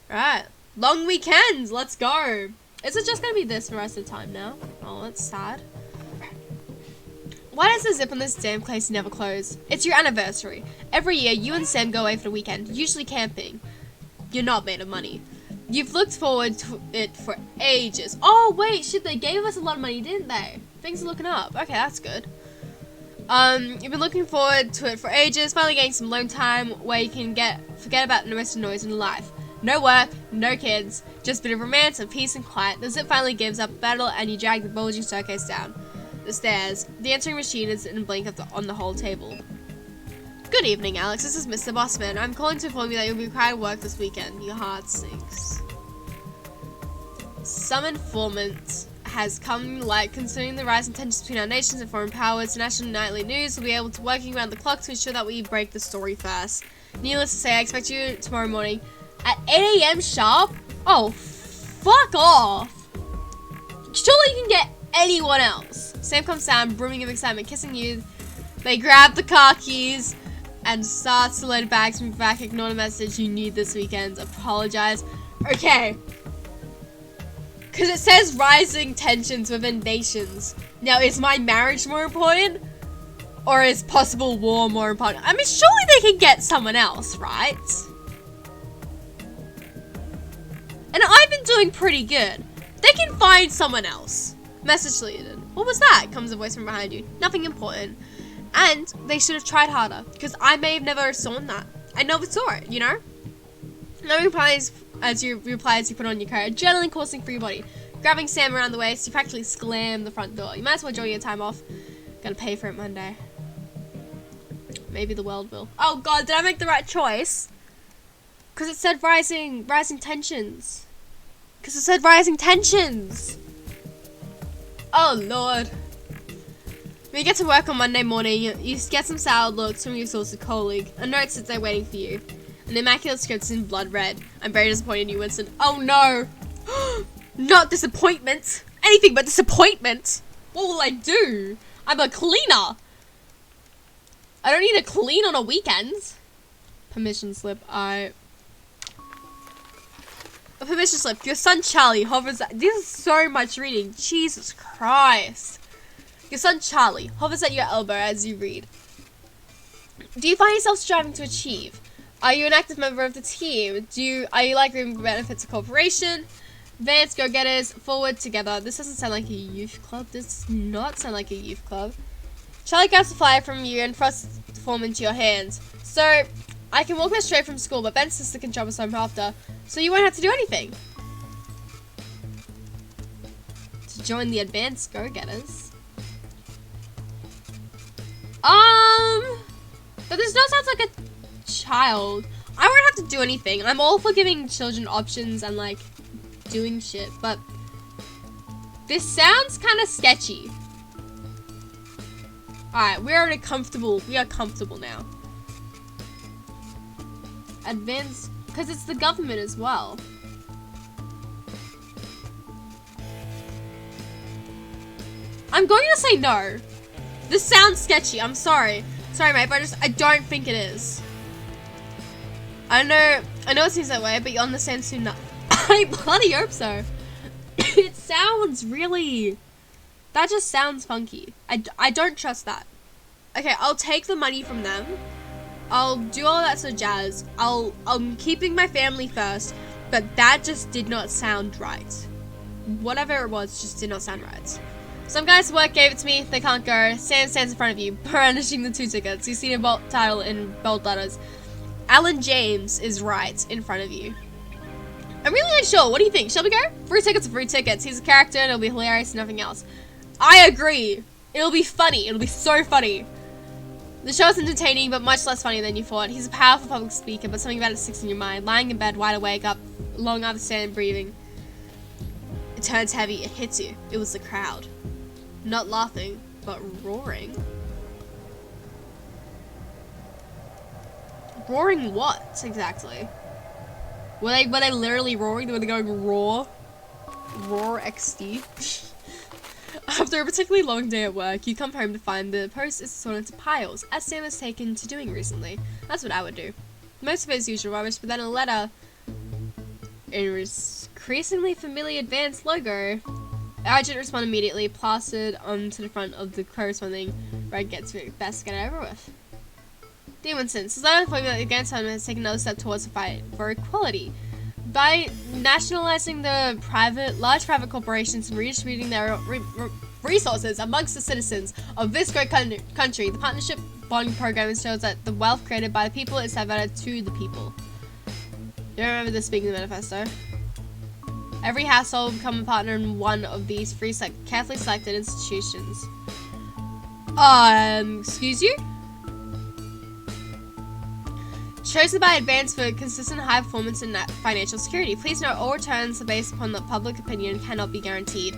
Right. Long weekends. Let's go. Is it just going to be this for the rest of the time now? Oh, that's sad. Why does the zip on this damn place never close? It's your anniversary. Every year, you and Sam go away for the weekend, usually camping. You're not made of money. You've looked forward to it for ages. Oh, wait, shit, they gave us a lot of money, didn't they? Things are looking up. Okay, that's good. You've been looking forward to it for ages, finally getting some alone time where you can forget about the rest of the noise in life. No work, no kids, just a bit of romance and peace and quiet. The zip finally gives up battle and you drag the bulging staircase down the stairs. The answering machine is in a blink on the whole table. Good evening, Alex. This is Mr. Bossman. I'm calling to inform you that you'll be required to work this weekend. Your heart sinks. Some informant has come to light concerning the rising tensions between our nations and foreign powers. The National Nightly News will be able to working around the clock to ensure that we break the story first. Needless to say, I expect you tomorrow morning at 8 AM sharp. Oh, fuck off. Surely you can get anyone else. Sam comes down, brimming of excitement, kissing you. They grab the car keys and start to load bags, move back, ignore the message you need this weekend. Apologize. Okay. Because it says rising tensions within nations. Now, is my marriage more important? Or is possible war more important? I mean, surely they can get someone else, right? And I've been doing pretty good. They can find someone else. Message deleted. What was that? Comes a voice from behind you. Nothing important. And they should have tried harder. Because I may have never seen that. I never saw it, you know? No replies as you put on your coat. Adrenaline coursing through your body. Grabbing Sam around the waist, you practically slam the front door. You might as well enjoy your time off. Gotta pay for it Monday. Maybe the world will. Oh god, did I make the right choice? Because it said rising tensions. Because it said rising tensions. Oh lord. When you get to work on Monday morning, you get some sour looks from your source colleague. A note sits there waiting for you. An immaculate script is in blood red. I'm very disappointed in you, Winston. Oh no! Not disappointment! Anything but disappointment! What will I do? I'm a cleaner! I don't need to clean on a weekend. Permission slip. A permission slip. Your son Charlie hovers at... This is so much reading. Jesus Christ. Your son Charlie hovers at your elbow as you read. Do you find yourself striving to achieve? Are you an active member of the team? Are you like reaping the benefits of cooperation? Vance, go-getters, forward together. This doesn't sound like a youth club. This does not sound like a youth club. Charlie grabs the flyer from you and thrusts the form into your hands. So, I can walk there straight from school, but Ben's sister can drop us home after. So you won't have to do anything. To join the advanced go-getters. But this does sound like a child. I won't have to do anything. I'm all for giving children options and like doing shit, but this sounds kind of sketchy. Alright, we're already comfortable. We are comfortable now. Advanced, because it's the government as well. I'm going to say no. This sounds sketchy. I'm sorry. Sorry, mate, but I don't think it is. I know it seems that way, but you'll understand soon enough. I bloody hope so. It sounds really That just sounds funky. I don't trust that. Okay, I'll take the money from them. I'll do all that sort of jazz. I'm keeping my family first, but that just did not sound right. Whatever it was just did not sound right. Some guys at work gave it to me. They can't go. Sam stands in front of you, brandishing the 2 tickets. You see the bold title in bold letters. Alan James is right in front of you. I'm really unsure. What do you think? Shall we go? Free tickets are free tickets. He's a character and it'll be hilarious and nothing else. I agree. It'll be funny. It'll be so funny. The show is entertaining, but much less funny than you thought. He's a powerful public speaker, but something about it sticks in your mind. Lying in bed, wide awake, up long after standing, breathing. It turns heavy. It hits you. It was the crowd. Not laughing, but roaring. Roaring what, exactly? Were they literally roaring? Were they going roar? Roar XD? After a particularly long day at work, you come home to find the post is sorted into piles, as Sam has taken to doing recently. That's what I would do. Most of it is usual rubbish, but then a letter in an increasingly familiar advanced logo. Urgent respond immediately, plastered onto the front of the corresponding red gets best get it over with. Demonson, society informing that the Against Time has taken another step towards the fight for equality. By nationalizing the large private corporations and redistributing their resources amongst the citizens of this great country, the partnership bonding program shows that the wealth created by the people is diverted to the people. You remember this being the manifesto? Every household will become a partner in one of these free, carefully selected institutions. Excuse you? Chosen by advance for consistent high performance and financial security. Please note all returns are based upon the public opinion cannot be guaranteed.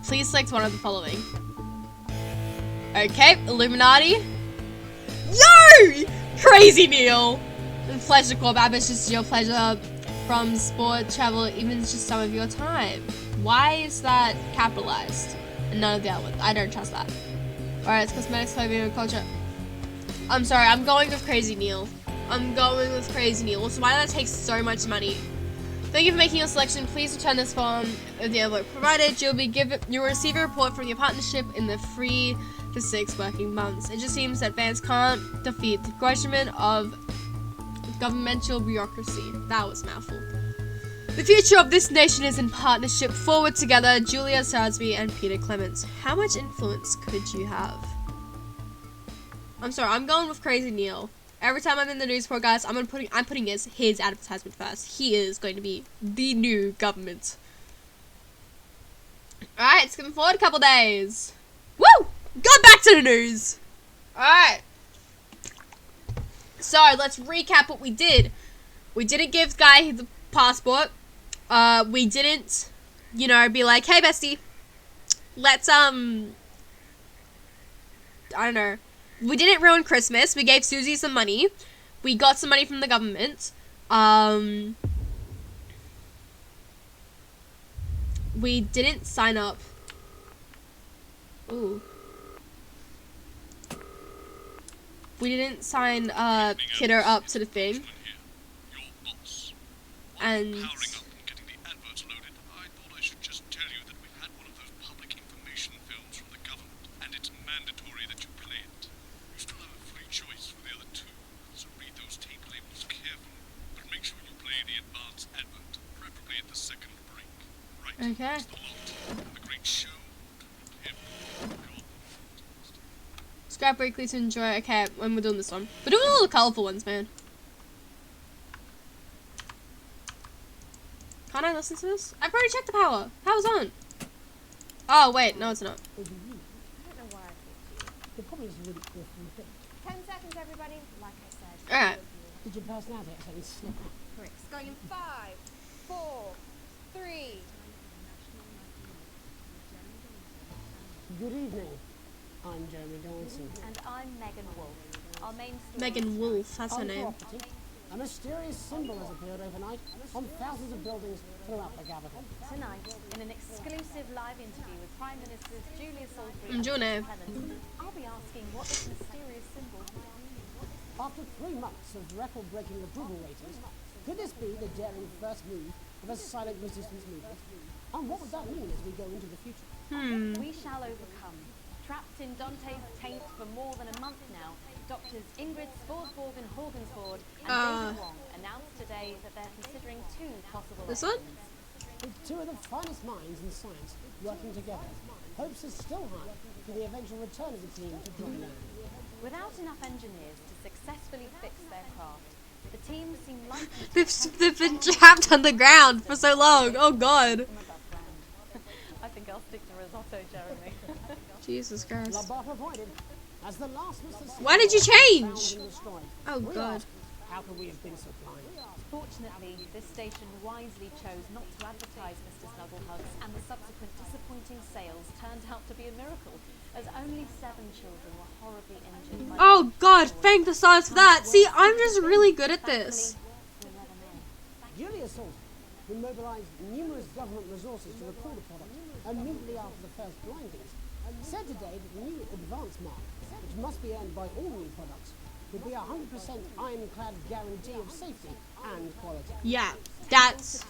Please select one of the following. Okay, Illuminati. Yo! Crazy Neil! And Pleasure Corp, ambitious your pleasure from sport, travel, even just some of your time. Why is that capitalized? And none of the other ones. I don't trust that. Alright, it's cosmetics, clothing, and culture. I'm sorry, I'm going with Crazy Neil. I'm going with Crazy Neil. So why does that take so much money? Thank you for making your selection. Please return this form with the envelope provided. You'll receive a report from your partnership in the 3 to 6 working months. It just seems that Vance can't defeat the begrudgment of governmental bureaucracy. That was a mouthful. The future of this nation is in partnership. Forward together, Julia Sarsby and Peter Clements. How much influence could you have? I'm sorry, I'm going with Crazy Neil. Every time I'm in the news report, guys, I'm putting his advertisement first. He is going to be the new government. Alright, it's coming forward a couple days. Woo! Go back to the news! Alright. So, let's recap what we did. We didn't give Guy the passport. We didn't, you know, be like, hey, bestie, let's, I don't know. We didn't ruin Christmas. We gave Susie some money. We got some money from the government. We didn't sign up. Ooh. We didn't sign Kidder up to the thing. And okay. Scrap weekly to enjoy. Okay, when we're doing this one. We're doing all the colourful ones, man. Can't I listen to this? I've already checked the power. Power's on. Oh, wait. No, it's not. I don't know why I picked you. The problem is really awful thing. 10 seconds, everybody. Like I said. Alright. Did your personality actually slip up? Bricks. Going in 5, 4, 3. Good evening. I'm Jeremy Donaldson. And I'm Megan Wolf. Our main story. Megan Wolf, that's her On name. property, a mysterious symbol has appeared overnight on thousands of buildings throughout the capital. Tonight, in an exclusive live interview with Prime Ministers Julia Salisbury And your name. Clements, I'll be asking what this mysterious symbol means. After 3 months of record-breaking approval ratings, could this be the daring first move of a silent resistance movement? And what would that mean as we go into the future? We shall overcome. Trapped in Dante's taint for more than a month now, doctors Ingrid Sporsborg and Horgensford and David Wong announced today that they're considering two possible This options. one? With two of the finest minds in science working together, hopes are still high for the eventual return of the team to dry land. Without enough engineers to successfully fix their craft, the team seem likely to They've been trapped on the ground for so long. Oh god. from above ground. I think I'll stick to risotto, Jeremy. Jesus Christ. La bar avoided. As the last Mr. Why did you change? Found and destroyed. Oh We god. ask, how could we have been so blind? Fortunately, this station wisely chose not to advertise Mr. Snugglehugs, and the subsequent disappointing sales turned out to be a miracle, as only 7 children were horribly injured. By Oh god, thank the stars for that. See, I'm just really good at this. We'll never know. Julia Salter, who mobilized numerous government resources to record the product immediately after the first blindings, said today that the new advance mark, which must be earned by all new products, would be a 100% ironclad guarantee of safety and quality. Yeah, that's...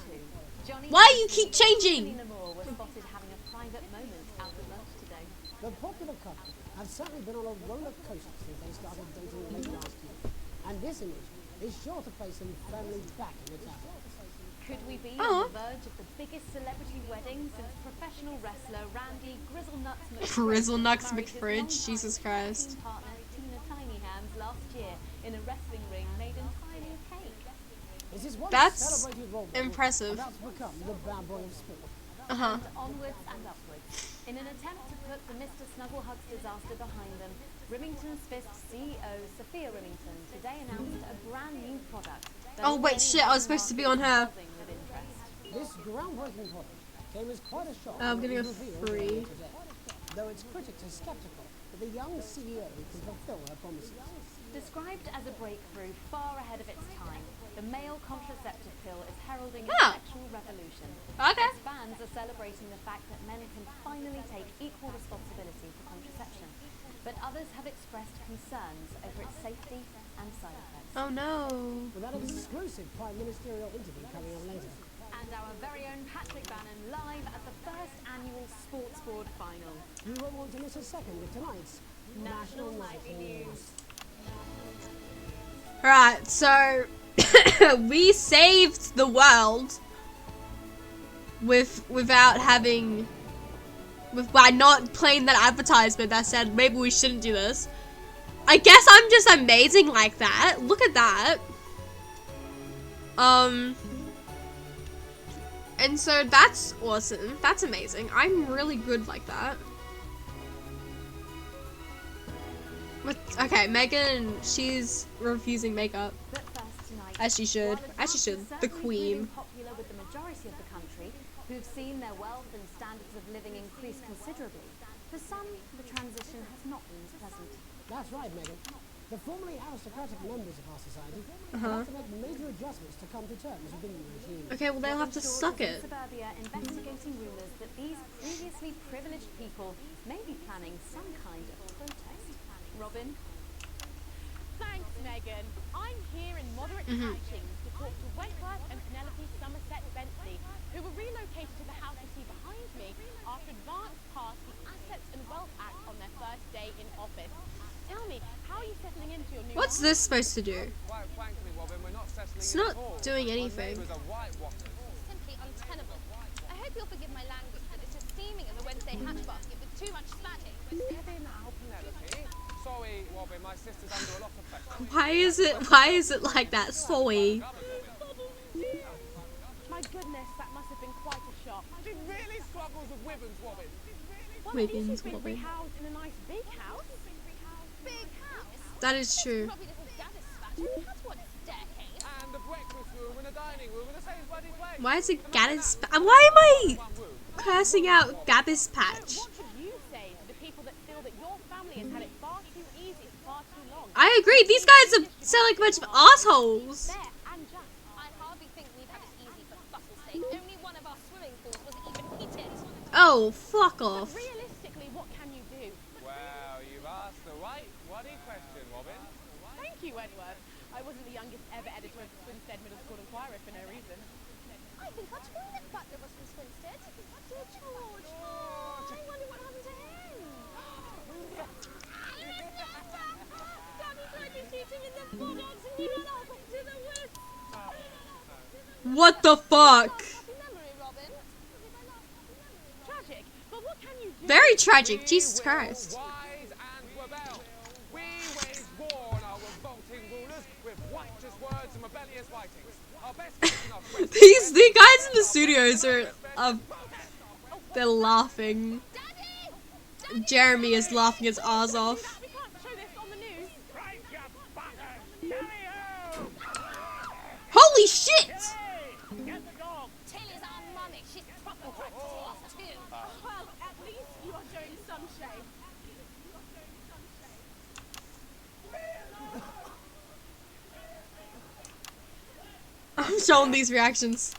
Johnny Why you keep changing? Selena Moore was spotted having a private moment out at lunch today. The popular couple have certainly been on a roller coaster since they started dating late last year, and this image is sure to place them firmly back in the tower. Could we be Aw. on the verge of the biggest celebrity wedding since professional wrestler Randy Grizzlenuts Grizzlenuts married his McFridge, longtime Jesus Christ. team partner Tina Tiny Hands last year in a wrestling ring made entirely of cake? This is one That's celebrated role model impressive. about to become the bad boy of sport. Uh-huh. And onwards and upwards. In an attempt to put the Mr. Snugglehugs disaster behind them, Remington's Fist CEO Sophia Remington today announced a brand new product. that Oh wait, already shit, I was has supposed to be the on her. market buzzing with interest. This groundbreaking product came as quite a shock. I'm when it getting was a revealed free. earlier today, though its critics are skeptical that the young CEO can fulfill her promises. Described as a breakthrough far ahead of its time, the male contraceptive pill is heralding a Ah. sexual revolution. Okay. Its fans are celebrating the fact that men can finally take equal responsibility for contraception, but others have expressed concerns over its safety and side effects. Oh no. With that exclusive prime ministerial interview coming up later. And our very own Patrick Bannon live at the first annual Sports Board final. You won't want to miss a second of tonight's National Nightly News. Right, so we saved the world without having by not playing that advertisement that said maybe we shouldn't do this. I guess I'm just amazing like that. Look at that. And so that's awesome. That's amazing. I'm really good like that. Okay, Megan, she's refusing makeup. But first tonight, As she should. while As she should. advances The certainly queen. proving popular with the majority of the country, who've seen their wealth and standards of living increase considerably. For some, the transition has not been as pleasant. That's right, Megan. The formerly aristocratic members of our society have to make major adjustments to come to terms with the new regime. Okay, well they'll have to Shores suck is in it. Suburbia investigating rumours that these previously privileged people may be planning some kind of protest. Robin? Thanks, Megan. I'm here in moderate Hatching to talk to Wentworth and Penelope Somerset Bentley, who were relocated to the house you see behind me after advance passed the Assets and Wealth Act on their first day in office. Tell me, how are you settling into your new What's life? this supposed to do? Quite frankly, Robin, we're not settling It's in not at all. doing Our anything. neighbours are whitewashers. Simply untenable. I hope you'll forgive my language, but it's as steaming as a Wednesday hatch basket with too much spatting. Steady now, Penelope. Sorry, Robin, my sister's under a lot of pressure. Why is it like that? Sorry. My goodness, that must have been quite a shock. She really struggles with Wibbons, Robin. Well, Wibbons, at least she's been Robin. rehoused in a nice big house. Big house? That is true. Probably little Gaddis spat. That's one staircase. And a breakfast room and a dining room and a same bloody place. Why is it Gaddis? Why am I cursing out Gaddis Patch? What should you say to the people that feel that your family has had it far too easy for far too long? I agree. These guys sound like a bunch of assholes. Fair and just. I hardly think we've had it easy for fuss's sake. Only one of our swimming pools was even heated. Oh, fuck off. Realistically, what can you do? Well, you've asked the right bloody question, Robin. Thank you, Wentworth. I wasn't the youngest ever editor of the Swinstead Middle School Inquirer for no reason. I think our toilet butler was from Swinstead. Dear George. Oh, I wonder what happened to him. Daddy tried to shoot him in the buttocks and he ran off into the woods. What the fuck? Happy memory, Robin. Tragic, but what can you do? Very tragic. Jesus Christ. Wise and rebel. We wage war on our revolting rulers with righteous words and rebellious writings. Our best The guys in the studios are they're laughing. Jeremy is laughing his ass off. We can't show this on the news. Holy shit! Tilly's our mummy. She's proper practicing too. Well, at least you are showing some shame. I'm showing these reactions.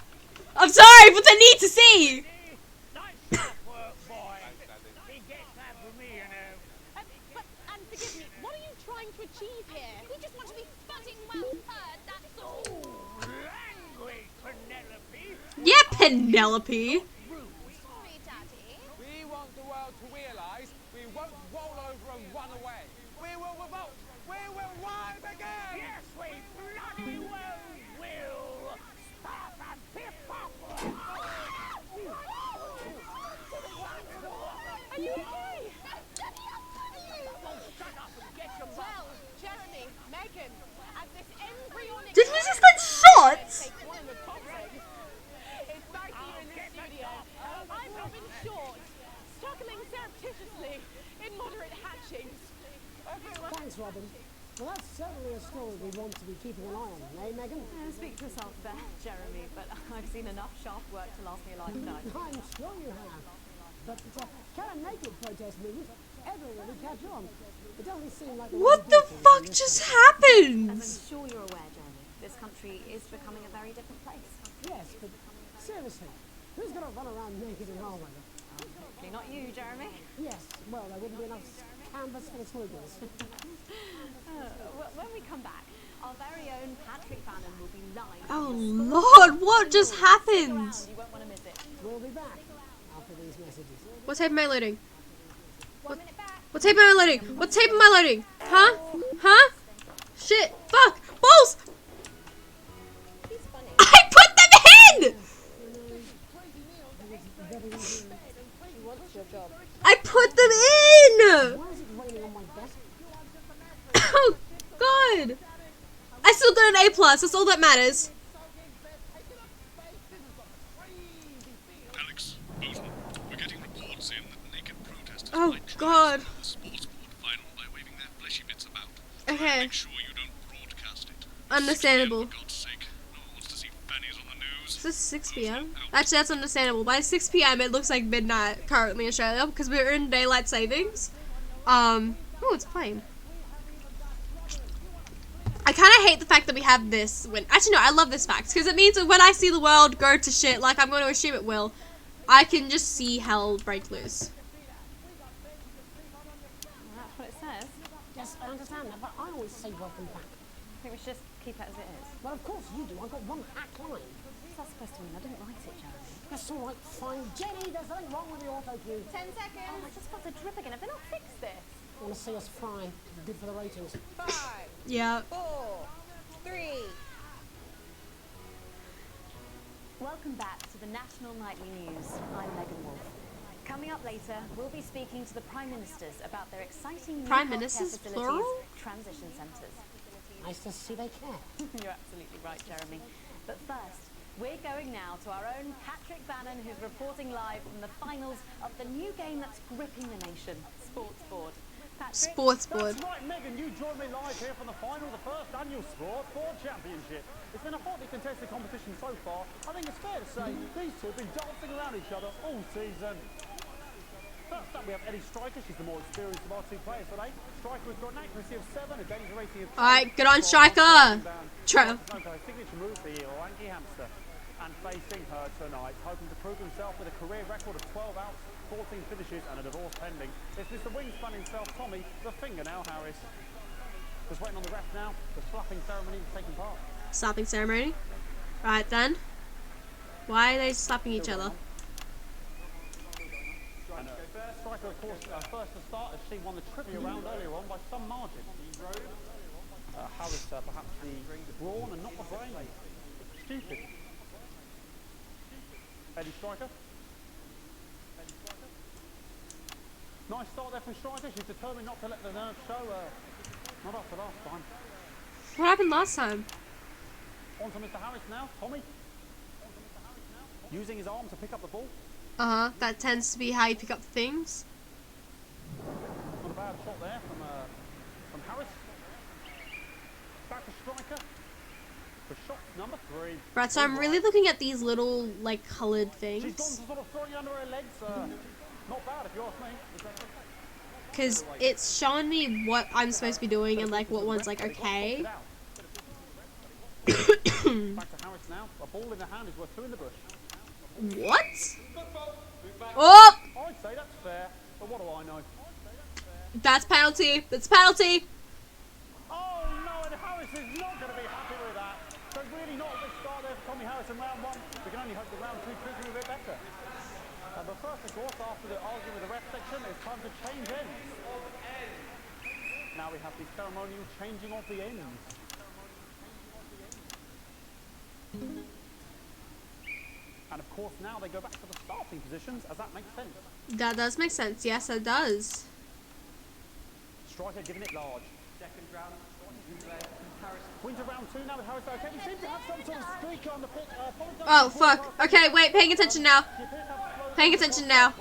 I'm sorry, but I need to see! And forgive me, what are you trying to achieve here? We just want to be fucking well heard, that's all. Angry Penelope. Yeah, Penelope. Sorry, Daddy. We want the world to realise we won't roll over and run away. We will revolt. We will rise again. Yes, we bloody well will. Stop and piff up. Are you okay? Well, Jeremy, Megan, as this embryonic... Did we just get shot? Take one in the toxic. It's back here in the studio. I'm Robin Short, struggling surreptitiously in moderate hatchings. Thanks, Robin. Well, that's certainly a story we want to be keeping an eye on, eh, Megan? speak for yourself there, Jeremy, but I've seen enough shaft work to last me a lifetime. I'm sure you have. But can a naked protest movement ever really catch on? It doesn't seem like... What the fuck just happened? As I'm sure you're aware, Jeremy, this country is becoming a very different place. Yes, but seriously, who's going to run around naked in our weather? Hopefully not you, Jeremy. Yes, well, there wouldn't be enough canvas for the smugglers. When we come back, our very own Patrick Bannon will be live. Oh Lord, what just happened? You won't want to miss it. We'll be back after these messages. What tape am I loading? 1 minute back. What tape am I loading? What tape am I loading? Huh? Huh? Shit. Fuck. Balls! He's funny. I put them in! He wants your job. I put them in! Why is it raining on my desk? Oh God! I still got an A+, that's all that matters. Alex, Boson, we're getting reports in that naked protesters Oh might God. try the sports board final by waving their fleshy bits about. Okay. Make sure you don't broadcast it. Understandable. 6 p.m., for God's sake. No one wants to see fannies on the news. Is this 6 p.m? Actually, that's understandable. By 6 p.m. it looks like midnight currently in Australia because we're in daylight savings. Oh, it's playing. I kind of hate the fact that we have this when... Actually, no, I love this fact because it means that when I see the world go to shit, like I'm going to assume it will, I can just see hell break loose. Well, that's what it says. Yes, I understand that, but I always say welcome back. I think we should just keep it as it is. Well, of course you do. I've got one hack line. What's that supposed to mean? I didn't write it, Jeremy. That's all right, fine. Jenny, there's nothing wrong with the auto cue. 10 seconds. Oh, I just got the drip again. Have they not fixed this? Want to see us fry? Good for the ratings. 5, Yeah. 4, 3. Welcome back to the National Nightly News. I'm Megan Wolf. Coming up later, we'll be speaking to the Prime Ministers about their exciting new Prime healthcare Ministers, facilities, plural? transition centres. Nice to see they care. You're absolutely right, Jeremy. But first, we're going now to our own Patrick Bannon, who's reporting live from the finals of the new game that's gripping the nation, Sports Board. Patrick? Sports board. That's right, Megan, you joined me live here from the final of the first annual Sport Board Championship. It's been a hotly contested competition so far. I think it's fair to say these two have been dancing around each other all season. First up, we have Ellie Striker. She's the more experienced of our two players today. Striker has got an accuracy of 7, a danger rating of 2. Alright, good on Striker. Try. Signature move, the Orangi hamster. And facing her tonight, hoping to prove himself with a career record of 12 outs, 14 finishes and a divorce pending. It's Mr. Wingspan himself, Tommy, the Fingernail Harris. Just waiting on the ref now. The slapping ceremony is taking part. Slapping ceremony. Right then. Why are they slapping each other? And Striker, of course, first to start, as she won the trivia round earlier on by some margin. Harris, perhaps the brawn and not the brain. Stupid. Eddie Striker. Nice start there from Striker. She's determined not to let the nerves show. Not after last time. What happened last time? On to Mr. Harris now. Tommy. Using his arm to pick up the ball. That tends to be how you pick up things. Not a bad shot there from Harris. Back to Striker for shot number 3. Right, so I'm really looking at these little, like, coloured She's gone to things. sort of throwing under her legs. Not bad if you ask me. Because it's showing me what I'm supposed to be doing and, like, what one's, like, okay. Back to Harris now. A ball in the hand is worth 2 in the bush. What? Oh! I'd say that's fair, but what do I know? That's penalty. That's penalty. Oh no, and Harris is not going to be happy with that. So really not a good start there for Tommy Harris in round 1. We can only hope that round 2 proves him a bit better. But first, of course, after the argument with the ref section, it's time to change ends. Now we have the ceremonial changing of the ends. And of course, now they go back to the starting positions, as that makes sense. That does make sense. Yes, it does. Striker giving it large. Second round, wins around 2 now with Harris. Okay, he seems to have some sort of streak on the pitch. Oh, fuck. Okay, wait, paying attention now. Paying attention now.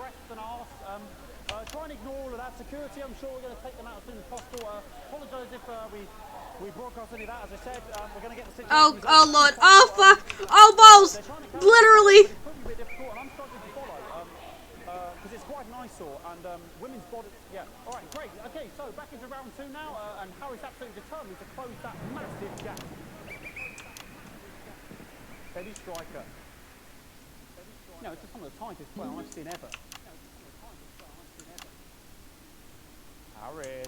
Try and ignore all of that security. I'm sure we're going to take them out as soon as possible. Apologise if we broadcast any of that. As I said, we're going to get the situation. Oh lord. Oh fuck. Oh balls. Literally. It's probably a bit difficult, and I'm struggling to follow because it's quite an eyesore. And women's body. Yeah. All right. Great. Okay. So back into round 2 now, and Harry's absolutely determined to close that massive gap. Eddie Striker. No, it's just some of the tightest play I've seen ever. Harris.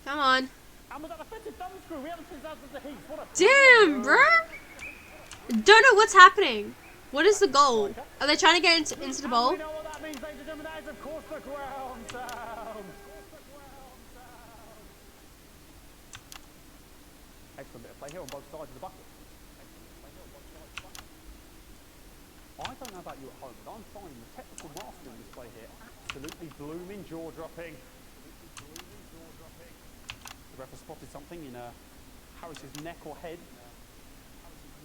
Come on. And with that offensive thumb screw, we haven't seen that since the Heat. What a Damn, bruh. Don't know what's happening. What is the goal? Are they trying to get into the bowl? We know what that means, ladies and gentlemen. That is, of course, the ground sound. Excellent bit of play here on both sides of the bucket. I don't know about you at home, but I'm finding the technical mastering display here absolutely blooming jaw-dropping. The ref has spotted something in Harris's neck or head.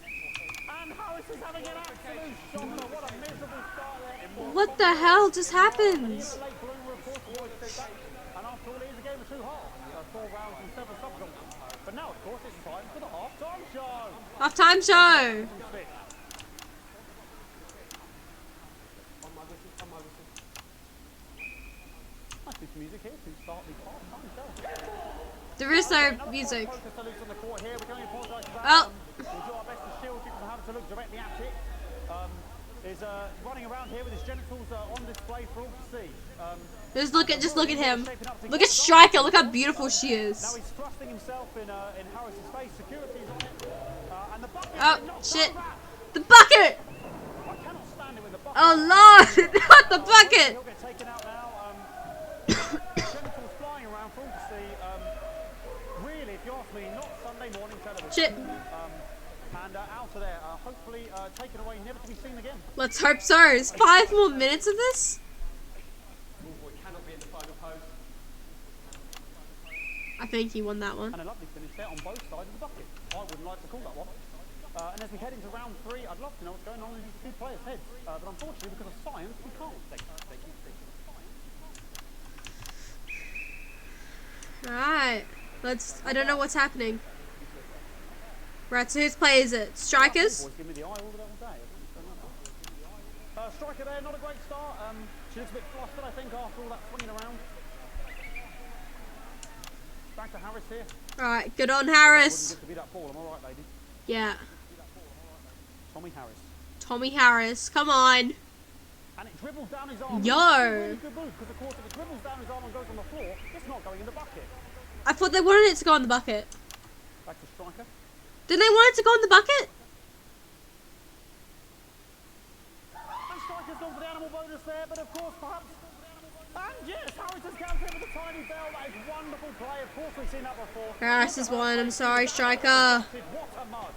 And Harris is having an absolute shocker. What a miserable start there. What the hell just happened? And after all, it is a game of 2 halves. 4 rounds and 7 subcontinents. But now, of course, it's time for the half-time show. Half-time show. Nice bit of music here to start the half-time show. There is no music. Oh. We'll do our best to shield people from having to look directly at it. Is running around here with his genitals on display for all to see. Just look at him. Look at Striker. Look how beautiful she is. Now he's thrusting himself in Harris's face. Security is on it. And the bucket. Oh shit! The bucket! I cannot stand it with the bucket. Oh lord! Not the bucket! He'll get taken out now. Genitals flying around for all to see. Really, if you ask me, not Sunday morning television. Shit. And out of there, hopefully taken away, never to be seen again. Let's hope so. Is 5 more minutes of this? Cannot be in the final pose. I think he won that one. And a lovely finish there on both sides of the bucket. I wouldn't like to call that one. And as we head into round 3, I'd love to know what's going on in these 2 players' heads. But unfortunately, because of science, we can't. Alright. I don't know what's happening. Right, so whose play is it? Strikers? Give me the eye all day. Striker there, not a great start. She looks a bit flustered, I think, after all that swinging around. Back to Harris here. Alright, good on Harris. Good to be that ball, am I right, lady? Yeah. Tommy Harris. Tommy Harris, come on. And it dribbles down his arm. Yo. Really good move, because of course if it dribbles down his arm and goes on the floor, it's not going in the bucket. I thought they wanted it to go in the bucket. Back to Striker. Didn't they want it to go in the bucket? but of course, perhaps. And yes, Harris has counted with a tiny bell. That is wonderful play. Of course, we've seen that before. Harris is one. I'm sorry, striker. What a mud.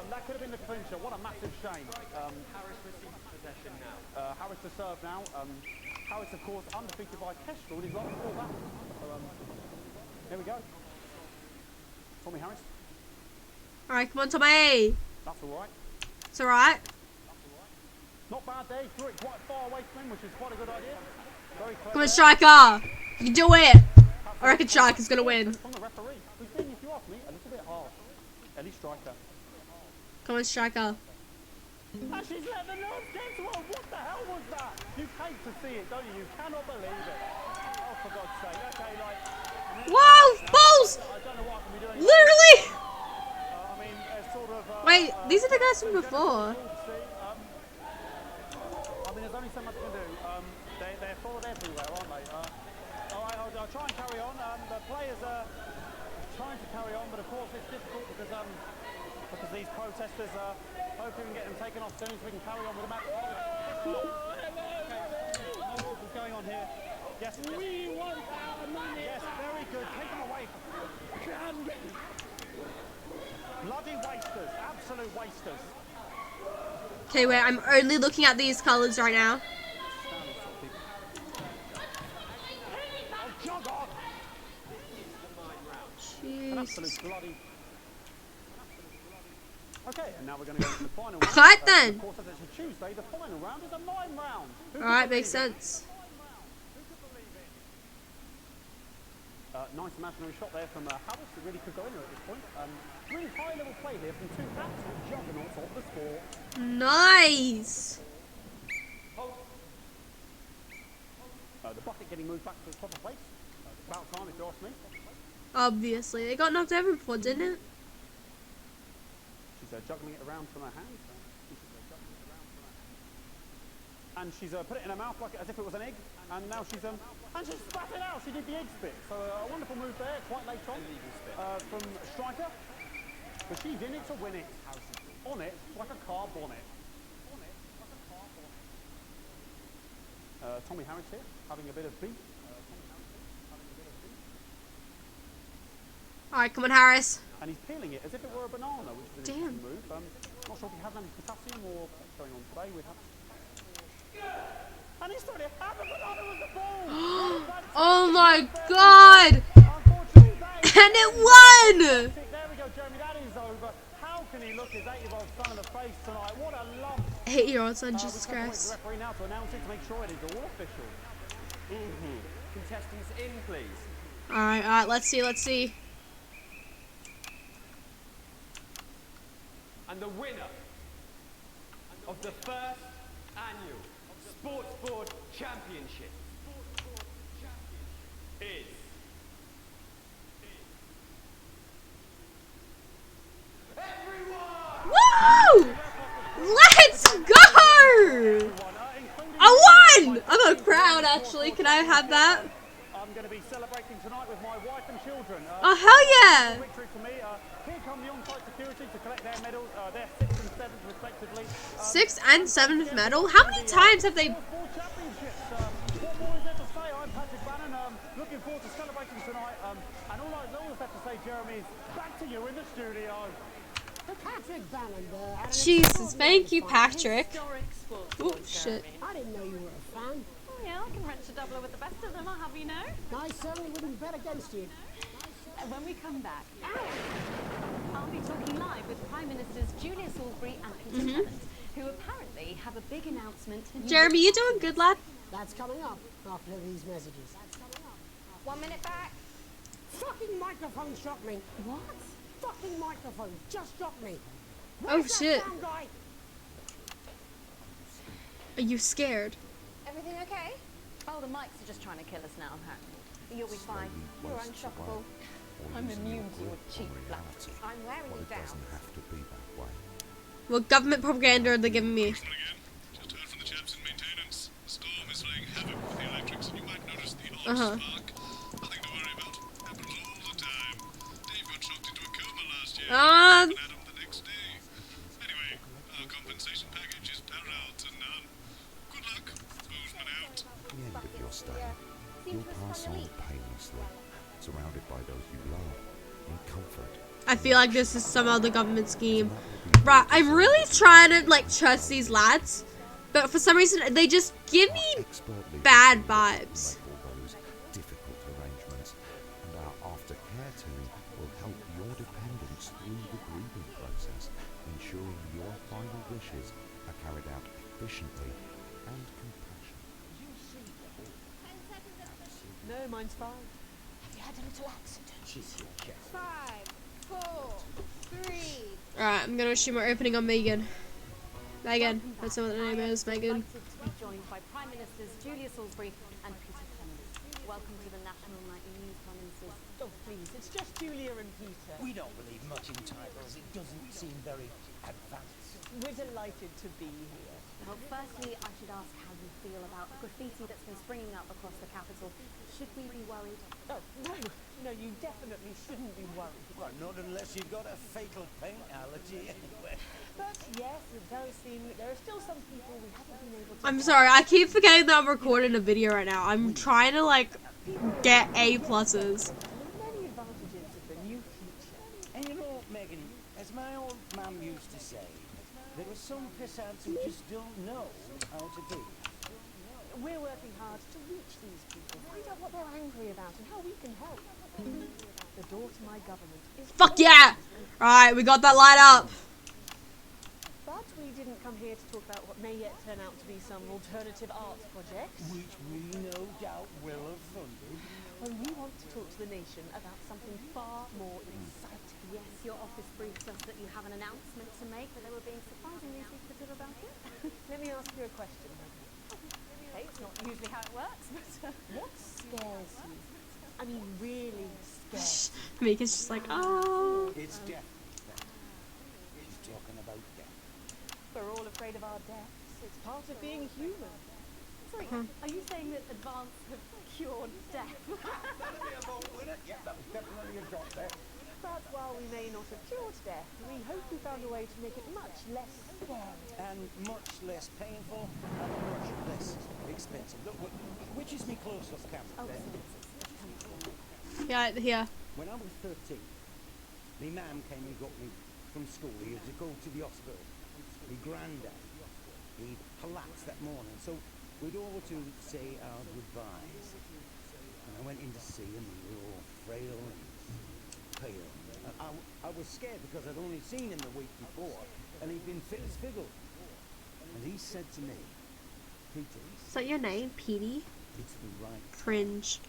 That could have been the clincher. What a massive shame. Harris receives possession now. Harris to serve now. Harris, of course, undefeated by Kestrel in his last 4 battles. So, here we go. Tommy Harris. Alright, come on, Tommy. That's all right. It's alright. Not bad there. He threw it quite far away from him, which is quite a good idea. Very clever. Come on, striker. You can do it. I reckon striker's going to win. From the referee, who's being, if you ask me, a little bit harsh. Ellie Striker. Come on, striker. And she's let the nerves get to her. What the hell was that? You hate to see it, don't you? You cannot believe it. Oh, for God's sake. Okay, like... Whoa! Balls! I don't know what I can be doing. Literally! I mean, sort of... Wait, these are the guys from before. I mean, there's only so much I can do. They're followed everywhere, aren't they? All right, I'll try and carry on. The players are trying to carry on, but of course it's difficult because these protesters are hoping we can get them taken off soon so we can carry on with the match. What's going on here? Yes. We want our money. Yes, very good. Take them away. Bloody wasters. Absolute wasters. Okay, wait, I'm only looking at these colours right now. Jeez. Okay, and now we're going to go to the final round. Alright then. Of course, as it's a Tuesday, the final round is a mime round. Alright, makes sense. Nice imaginary shot there from Harris, who really could go in there at this point. Really high level play here from 2 absolute juggernauts of the sport. Nice. The bucket getting moved back to its proper place. About time, if you ask me. Obviously, they got knocked over before, didn't it? She's juggling it around from her hand. And she's put it in her mouth like as if it was an egg. And now she's spat it out. She did the egg spit. So a wonderful move there, quite late on from Striker. But she's in it to win it. On it like a car bonnet. Tommy Harris here, having a bit of beef. Alright, come on, Harris. And he's peeling it as if it were a banana, which is an interesting move. Not sure if he has any potassium or what's going on today with that. And he's trying to have a banana with the ball! Oh my god! And it won! There we go, Jeremy, that is over. How can he look his 8-year-old son in the face tonight? What a lump! 8-year-old son, Jesus Christ. Christ. The referee now to announce it to make sure it is all official. Contestants in, please. Alright, let's see. And the winner of the first annual Sports Board Championship is Woo! Let's go! I won! I'm a crowd, actually. Can I have that? I'm going to be celebrating tonight with my wife and children. Oh, hell yeah! Victory for me. Here come the on-site security to collect their medals. They're 6th and 7th respectively. 6th and 7th medal? How many times have they... What more is there to say? I'm Patrick Bannon. Looking forward to celebrating tonight. And all I have to say, Jeremy, is back to you in the studio. Patrick Bannon. Jesus, thank you, Patrick. Oh, shit. I didn't know you were a fan. Oh yeah, I can wrench a doubler with the best of them, I'll have you know. I certainly wouldn't bet against you. When we come back, I'll be talking live with Prime Ministers Julia Salisbury and Peter Tennant, who apparently have a big announcement. Jeremy, you doing good, lad? That's coming up after these messages. 1 minute back. Fucking microphone struck me. What? Fucking microphone just struck me. Oh, shit. Sound guy? Are you scared? Everything okay? Oh, the mics are just trying to kill us now, apparently. You'll be fine. You're unshockable. I'm immune to your cheap black. I'm wearing Well, you it down. doesn't have to be that way. What government propaganda are they giving me? Just heard from the chaps in maintenance. The storm is playing havoc with the electrics, and you might notice the odd spark. Nothing to worry about. Happens all the time. Dave got shocked into a coma last year. And Adam the next day. Anyway, our compensation package is parallel to none. Good luck, Boozman stay, you'll pass on painlessly, surrounded by those you love, in comfort. I feel like this is some other government scheme. Right, I'm really trying to like trust these lads, but for some reason they just give me bad vibes. All those difficult arrangements, and our aftercare team will help your dependents through the grieving process, ensuring your final wishes are carried out efficiently and compassionately. No, mine's fine. Have you had a little accident? She's your cat. 5, 4, 3. Alright, I'm gonna assume we're opening on Megan. Megan, that's what the name is, Megan. Delighted to be joined by Prime Ministers Julia Salisbury and Peter Clements. Welcome to the National Nightly News, Prime Ministers. Oh, please, it's just Julia and Peter. We don't believe much in titles. It doesn't seem very advanced. We're delighted to be here. Well, firstly, I should ask how you feel about graffiti that's been springing up across the capital. Should we be worried? Oh, no, you definitely shouldn't be worried. Well, not unless you've got a fatal paint allergy anyway. But yes, it does seem that there are still some people we haven't been able to... I'm sorry, I keep forgetting that I'm recording a video right now. I'm trying to like get A+. Many advantages of the new feature. And you know, Megan, as my old mum used to say, there are some pissants who just don't know how to be. We're working hard to reach these people, find out what they're angry about and how we can help. The door to my government is... Fuck yeah! Alright, we got that light up. But we didn't come here to talk about what may yet turn out to be some alternative arts project. Which we no doubt will have funded. Well, we want to talk to the nation about something far more exciting. Yes, your office briefed us that you have an announcement to make, but they were being surprisingly secretive about it. Let me ask you a question. Okay, it's not usually how it works, but... What scares you? I mean, really scares you? Mika's just like, oh. It's death. She's talking about death. We're all afraid of our deaths. It's part of being human. Sorry, are you saying that advance have cured death? That'll be a vote winner. Yeah, that was definitely a drop there. But while we may not have cured death, we hope we found a way to make it much less scary. And much less painful and much less expensive. Look, which is me close-up camera there? Yeah, here. When I was 13, my mum came and got me from school here to go to the hospital. My granddad, he collapsed that morning, so we'd all to say our goodbyes. And I went in to see him, and we were all frail and pale. I was scared because I'd only seen him the week before, and he'd been fit as fiddle. And he said to me, Peter, Is that your name, Petey? it's the right. Cringe.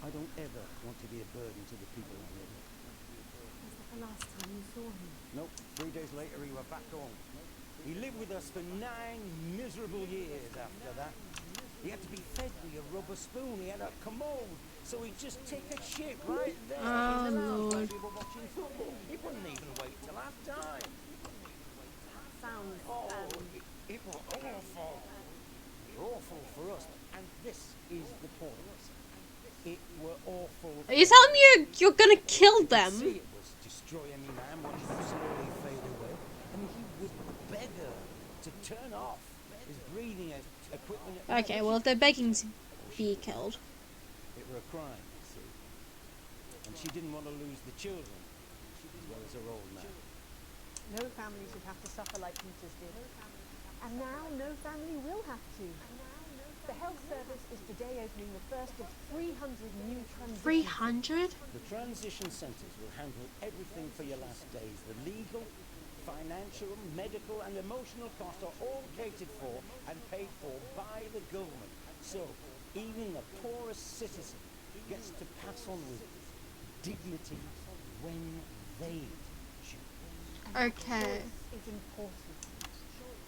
I don't ever want to be a burden to the people I live with. Was that the last time you saw him? Nope, 3 days later he were back home. He lived with us for 9 miserable years after that. He had to be fed with a rubber spoon. He had a commode, so he'd just take a shit right there in the lounge while we were watching football. He wouldn't even wait till half time. Sounds... It was awful. Awful for us. And this is the point. It were awful. Are you telling me you're gonna kill them? See, it was destroying me, man, watching him slowly fade away. I mean, he would beg her to turn off his breathing equipment. Okay, well if they're begging to be killed. It were a crime, you see. And she didn't want to lose the children, as well as her old man. No family should have to suffer like Peter's did. And now no family will have to. The health service is today opening the first of 300 new transition 300? The transition centres will handle everything for your last days. The legal, financial, medical and emotional costs are all catered for and paid for by the government. So even the poorest citizen gets to pass on with dignity when they choose. Okay. This is important.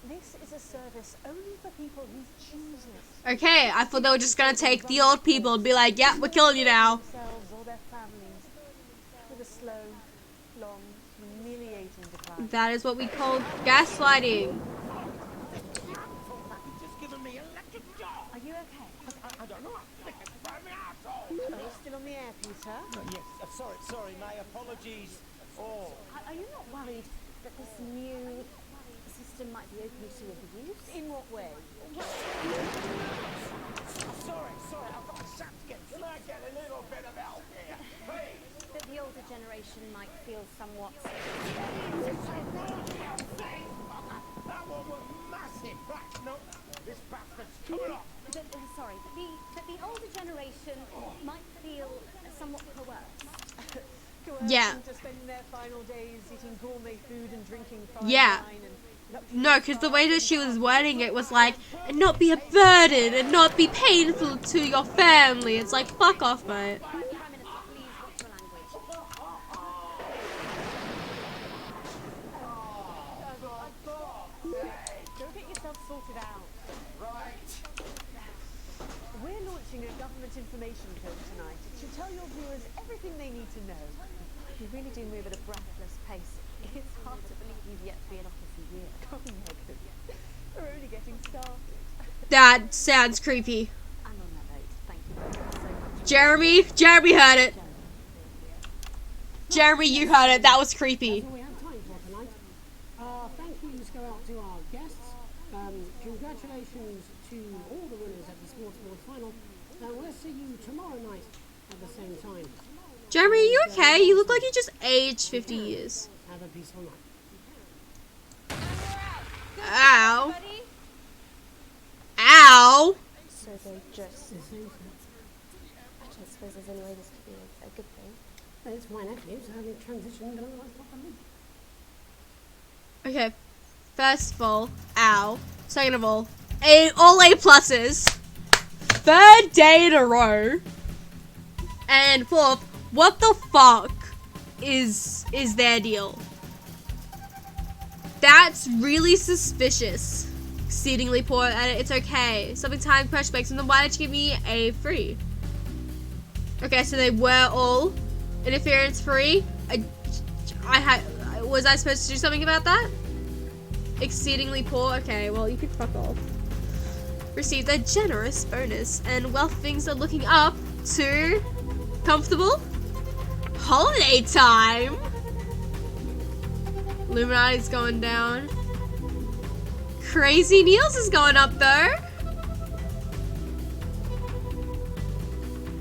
This is a service only for people who choose it. Okay, I thought they were just gonna take the old people and be like, yeah, we're killing you now. Themselves or their families with a slow, long, humiliating decline. That is what we call gaslighting. Just giving me electric shock. Are you okay? I don't know. I think it's by my asshole. Are you still on the air, Peter? Yes, sorry, my apologies. Oh. Are you not worried that this new system might be open to abuse? In what way? Sorry, generation might feel somewhat... That one was massive. Right, no, this bastard's coming off. Sorry, but the older generation might feel somewhat coerced. Yeah. To spend their final days eating gourmet food and drinking fine Yeah. wine and No, because the way that she was wording it was like, and not be a burden and not be painful to your family. It's like, fuck off, mate. Prime Minister, please watch your language. Go get yourself sorted out. Right. We're launching a government information code tonight. It should tell your viewers everything they need to know. You really do move at a breathless pace. It's hard to believe you've yet to be in office a year. Come on, Megan. We're only getting started. That sounds creepy. And on that note, thank you so much. Jeremy heard it. Jeremy, you heard it. That was creepy. That's all we have time for tonight. Thank yous go out to our guests. Congratulations to all the winners at the Sports Awards final. We'll see you tomorrow night at the same time. Jeremy, are you okay? You look like you just aged 50 years. Have a peaceful night. Ow. Ow. So they just... I don't suppose there's any way this could be a good thing. It's my nephew, so having transitioned and otherwise not for me. Okay. First of all, ow. Second of all, all A pluses. Third day in a row. And fourth, what the fuck is their deal? That's really suspicious. Exceedingly poor, and it's okay. Something time pressure makes them. Then why did you give me a free? Okay, so they were all interference free. Was I supposed to do something about that? Exceedingly poor. Okay, well you could fuck off. Received a generous bonus, and well, things are looking up to comfortable holiday time. Illuminati's going down. Crazy Niels is going up though.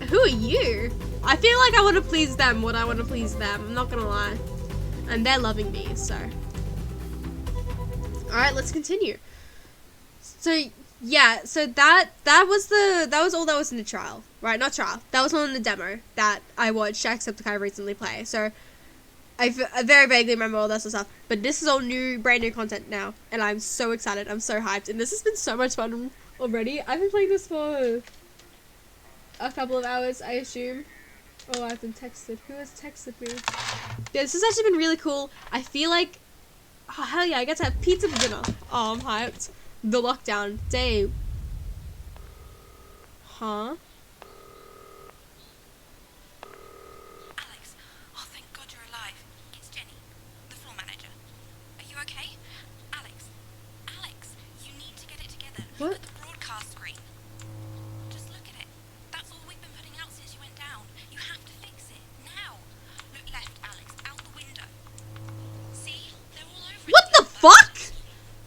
Who are you? I feel like I want to please them when I want to please them. I'm not gonna lie. And they're loving me, so. Alright, let's continue. So yeah, so that was all that was in the trial. Right, not trial. That was all in the demo that I watched Jacksepticeye recently play. So I very vaguely remember all that sort of stuff. But this is all brand new content now. And I'm so excited. I'm so hyped. And this has been so much fun already. I've been playing this for a couple of hours, I assume. Oh, I've been texted. Who has texted me? Yeah, this has actually been really cool. I feel like, oh, hell yeah, I get to have pizza for dinner. Oh, I'm hyped. The lockdown day. Huh? Alex, oh thank God you're alive. It's Jenny, the floor manager. Are you okay? Alex, you need to get it together. What? Look at the broadcast screen. Just look at it. That's all we've been putting out since you went down. You have to fix it, now. Look left, Alex, out the window. See? They're all over it. What the fuck?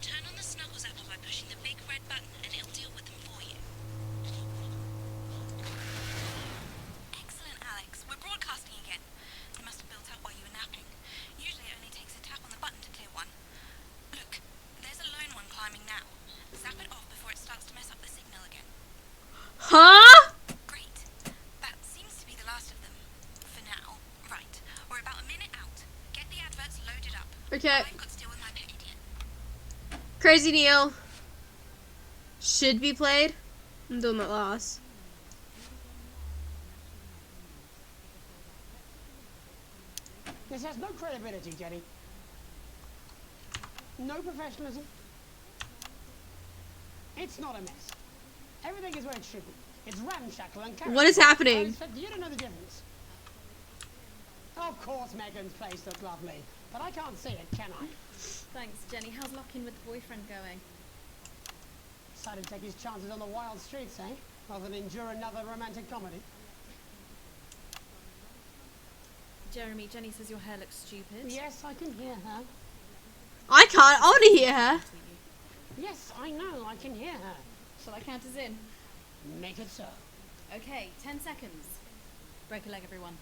Turn on the Snuggles apple by pushing the big red button and it'll deal with them for you. Excellent, Alex. We're broadcasting again. They must have built up while you were napping. Usually it only takes a tap on the button to clear one. Look, there's a lone one climbing now. Zap it off before it starts to mess up the signal again. Huh? Great. That seems to be the last of them. For now. Right. We're about a minute out. Get the adverts loaded up. Okay. I've got to deal with my pet idiot. Crazy Neil. Should be played. I'm doing that last. This has no credibility, Jenny. No professionalism. It's not a mess. Everything is where it should be. It's ramshackle and chaotic. What is happening? I expect you to know the difference. Of course Megan's place looks lovely, but I can't see it, can I? Thanks, Jenny. How's lock-in with the boyfriend going? Decided to take his chances on the wild streets, eh? Rather than endure another romantic comedy. Jeremy, Jenny says your hair looks stupid. Yes, I can hear her. I can't. I want to hear her. Yes, I know, I can hear her. Shall I count us in? Make it so. Okay, 10 seconds. Break a leg, everyone.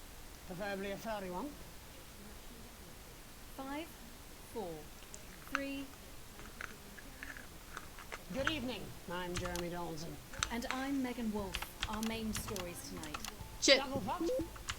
Preferably a furry one. 5, 4, 3. Good evening. I'm Jeremy Donaldson. And I'm Megan Wolf. Our main stories tonight. Snugglepups,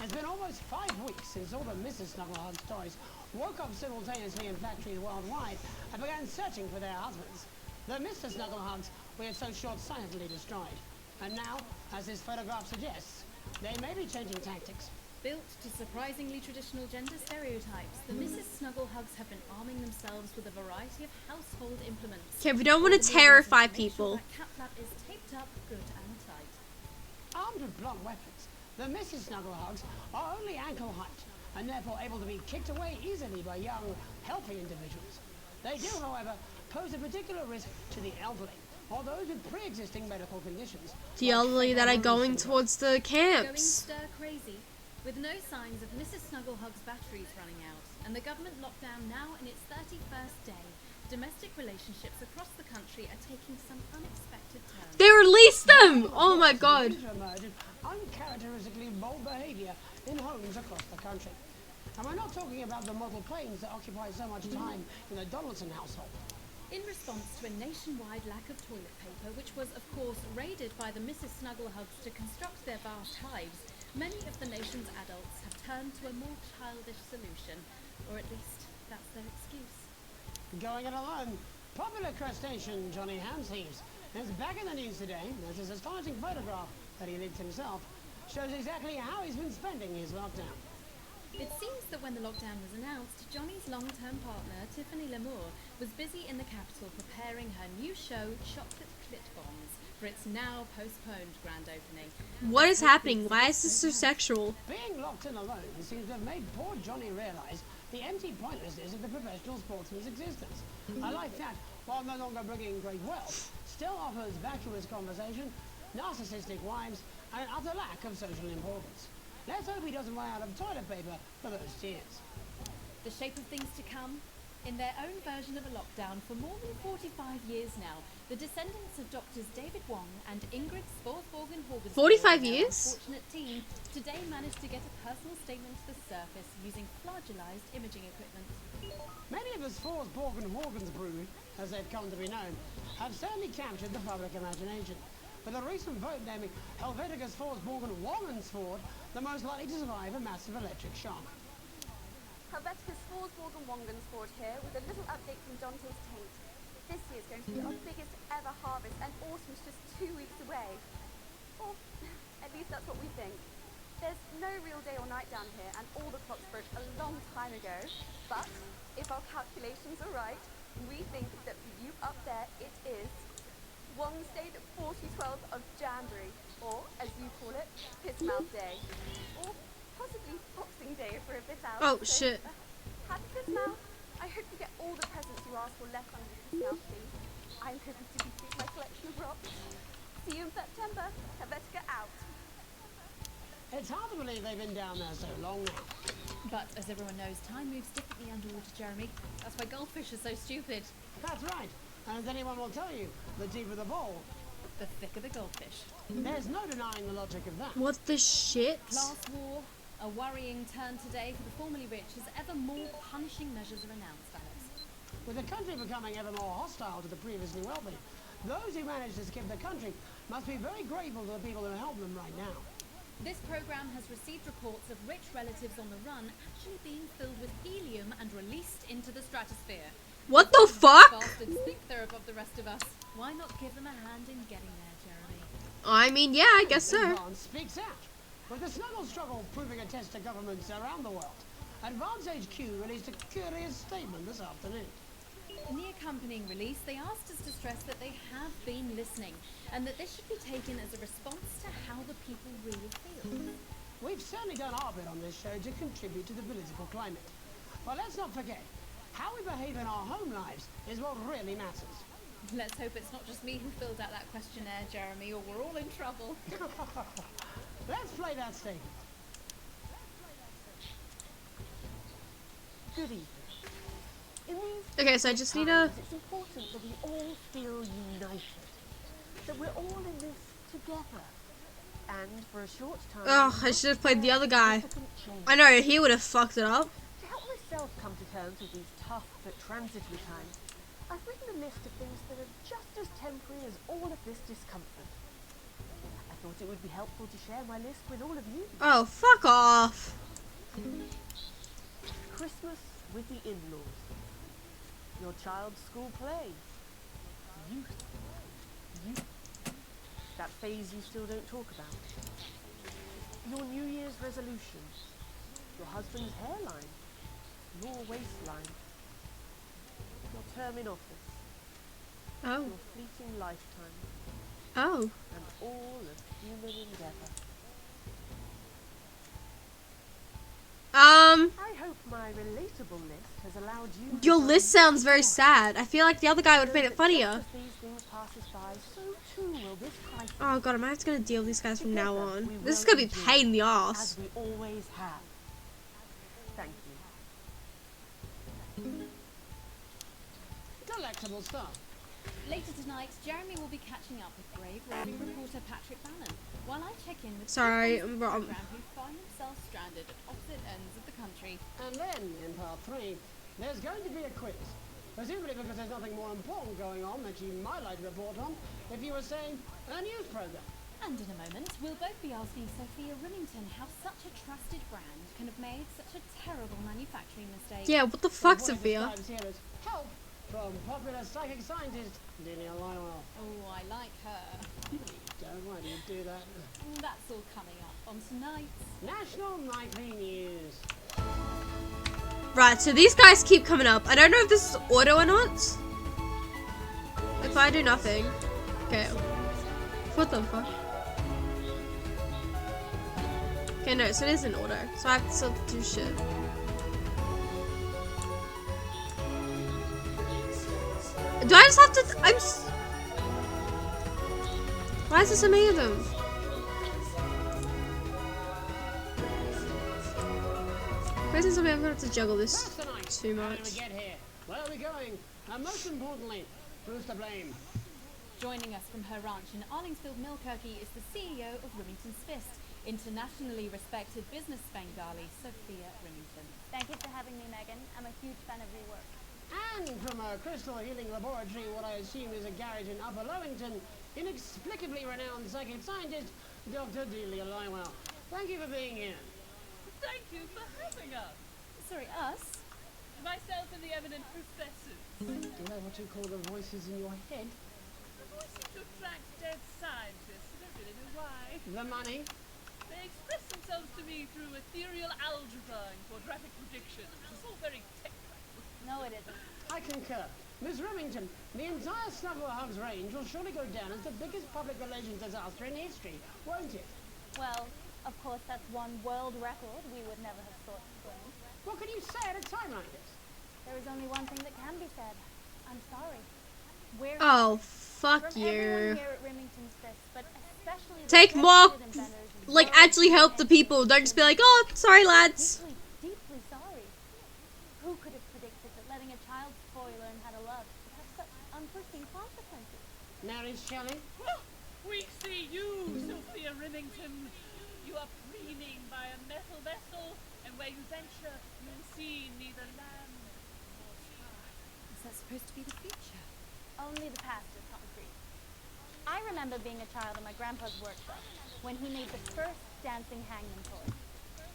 it's been almost 5 weeks since all the Mrs. Snugglehugs toys woke up simultaneously in factories worldwide and began searching for their husbands. The Mr. Snugglehugs we had so short-sightedly destroyed. And now, as this photograph suggests, they may be changing tactics. Built to surprisingly traditional gender stereotypes, the Mrs. Snugglehugs have been arming themselves with a variety of household implements. Okay, we don't want to terrify people. That cat flap is taped up good and tight. Armed with blunt weapons, the Mrs. Snugglehugs are only ankle height and therefore able to be kicked away easily by young, healthy individuals. They do, however, pose a particular risk to the elderly or those with pre-existing medical conditions. The elderly that are going towards the Going camps. stir crazy, with no signs of Mrs. Snugglehug's batteries running out, and the government lockdown now in its 31st day, domestic relationships across the country are taking some unexpected turns. They released them! Oh my god. Uncharacteristically bold behavior in homes across the country. And we're not talking about the model planes that occupy so much time in the Donaldson household. In response to a nationwide lack of toilet paper, which was of course raided by the Mrs. Snugglehugs to construct their vast hives, many of the nation's adults have turned to a more childish solution, or at least that's their excuse. Going it alone, popular crustacean Johnny Hamsheaves is back in the news today as his astonishing photograph that he leaked himself shows exactly how he's been spending his lockdown. It seems that when the lockdown was announced, Johnny's long-term partner, Tiffany Lamour, was busy in the capital preparing her new show, Chocolate Clit Bombs, for its now postponed grand opening. What is happening? Why is this so sexual? Being locked in alone seems to have made poor Johnny realize the empty pointlessness of the professional sportsman's existence. A life that, while no longer bringing great wealth, still offers vacuous conversation, narcissistic wives, and an utter lack of social importance. Let's hope he doesn't run out of toilet paper for those tears. The shape of things to come? In their own version of a lockdown for more than 45 years now, the descendants of Doctors David Wong and Ingrid Sporsborgen Horgensvold, 45 years? Unfortunate team, today managed to get a personal statement to the surface using flagellized imaging equipment. Many of the Sporsborgen Horgensbrood, as they've come to be known, have certainly captured the public imagination. With a recent vote naming Helvetica Sporsborgen Wongensford the most likely to survive a massive electric shock. Helvetica Sporsborgen Wongensford here with a little update from Dante's Taint. This year's going to be our biggest ever harvest and autumn's just 2 weeks away. Or at least that's what we think. There's no real day or night down here and all the clocks broke a long time ago. But if our calculations are right, we think that for you up there it is Wednesday the 12th of January, or as you call it, Pissmouth Day. Or possibly Boxing Day if we're a bit out. Oh, So, shit. Happy Pissmouth. I hope you get all the presents you asked for left under the Pissmouth tree. I'm hoping to complete my collection of rocks. See you in September. Helvetica out. It's hard to believe they've been down there so long now. But as everyone knows, time moves differently underwater, Jeremy. That's why goldfish are so stupid. That's right. And as anyone will tell you, the deeper the bowl, the thicker the goldfish. There's no denying the logic of that. What the shit? Class war, a worrying turn today for the formerly rich as ever more punishing measures are announced, Alex. With the country becoming ever more hostile to the previously wealthy, those who manage to skip the country must be very grateful to the people who help them right now. This program has received reports of rich relatives on the run actually being filled with helium and released into the stratosphere. What the fuck? Bastards think they're above the rest of us. Why not give them a hand in getting there, Jeremy? I mean, yeah, I guess so. Advance speaks out. With the snuggle struggle proving a test to governments around the world, Advance HQ released a curious statement this afternoon. In the accompanying release, they asked us to stress that they have been listening, and that this should be taken as a response to how the people really feel. We've certainly done our bit on this show to contribute to the political climate. But let's not forget, how we behave in our home lives is what really matters. Let's hope it's not just me who filled out that questionnaire, Jeremy, or we're all in trouble. Let's play that statement. Good evening. In these Okay, so I just need a... It's important that we all feel united. That we're all in this together. And for a short time... Oh, I should have played the other guy. I know, he would have fucked it up. To help not myself come to terms with these tough but transitory times, I've written a list of things that are just as temporary as all of this discomfort. I thought it would be helpful to share my list with all of you. Oh, fuck off. Christmas with the in-laws. Your child's school play. Youth. That phase you still don't talk about. Your New Year's resolutions. Your husband's hairline. Your waistline. Your term in office. Oh. Your fleeting lifetime. Oh. And all of human endeavour. I hope my relatable list has allowed you. Your list sounds very sad. I feel like the other guy would have made it funnier. These things passes by, so too will this crisis. Oh god, I'm just gonna deal with these guys from now on. This is gonna be a pain in the ass. As we always have. Thank you. Delectable stuff. Later tonight, Jeremy will be catching up with Brave roving reporter Patrick Bannon, while I check in with Sorry, the I'm wrong. program who find themselves stranded at opposite ends of the country. And then, in part 3, there's going to be a quiz. Presumably because there's nothing more important going on that you might like to report on if you were saying a news program. And in a moment, we'll both be asking Sophia Remington how such a trusted brand can have made such a terrible manufacturing mistake. Yeah, what the fuck, What it Sophia? describes here as help from popular psychic scientist Delia Lywell. Oh, I like her. Don't why do you do that? That's all coming up on tonight's National Nightly News. Right, so these guys keep coming up. I don't know if this is auto or not. If I do nothing. Okay. What the fuck? Okay, no, so it is an auto. So I have to still do shit. Do I just have to... Why is there so many of them? Why isn't somebody I'm gonna have to juggle this too How much? did we get here? Where are we going? And most importantly, who's to blame? Joining us from her ranch in Arlingsfield, Milkirky is the CEO of Remington's Fist, internationally respected business Bengali, Sophia Remington. Thank you for having me, Megan. I'm a huge fan of your work. And from a crystal healing laboratory, what I assume is a garage in Upper Lowington, inexplicably renowned psychic scientist, Dr. Delia Lywell. Thank you for being here. Thank you for having us. Sorry, us? Myself and the eminent professors. Is that what you call the voices in your head? The voices to attract dead scientists. I don't really know why. The money? They express themselves to me through ethereal algebra and quadratic predictions, which is all very technical. No, it isn't. I concur. Miss Remington, the entire Snugglehugs range will surely go down as the biggest public relations disaster in history, won't it? Well, of course, that's one world record we would never have thought to win. What can you say at a time like this? There is only one thing that can be said. I'm sorry. We're Oh, fuck from you. everyone here at Remington's Fist, but especially the Take more, trusted inventors and like, actually help the people. Don't just be like, oh, sorry, lads. deeply, deeply sorry. Who could have predicted that letting a child spoil learn how to love would have such unforeseen consequences? Mary Shelley? We see you, Sophia Remington. You are preening by a metal vessel, and where you venture, you will see neither land nor sky. Is that supposed to be the future? Only the past is concrete. I remember being a child in my grandpa's workshop when he made the first dancing hangman toy.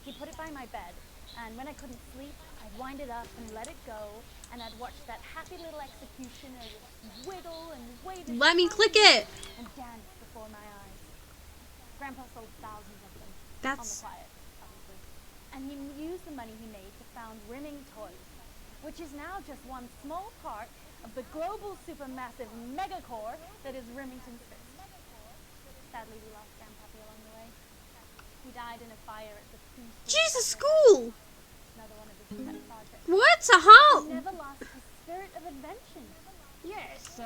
He put it by my bed, and when I couldn't sleep, I'd wind it up and let it go, and I'd watch that happy little executioner just wiggle and wave his Let me click it. and dance before my eyes. Grandpa sold thousands of them. That's- On the quiet, obviously. And he used the money he made to found Rimming Toys, which is now just one small part of the global supermassive megacore that is Remington's Fist. Sadly, we lost Grandpappy along the way. He died in a fire at the Jesus, school. Another one of his pet projects. What? How? He never lost his spirit of invention. Yes,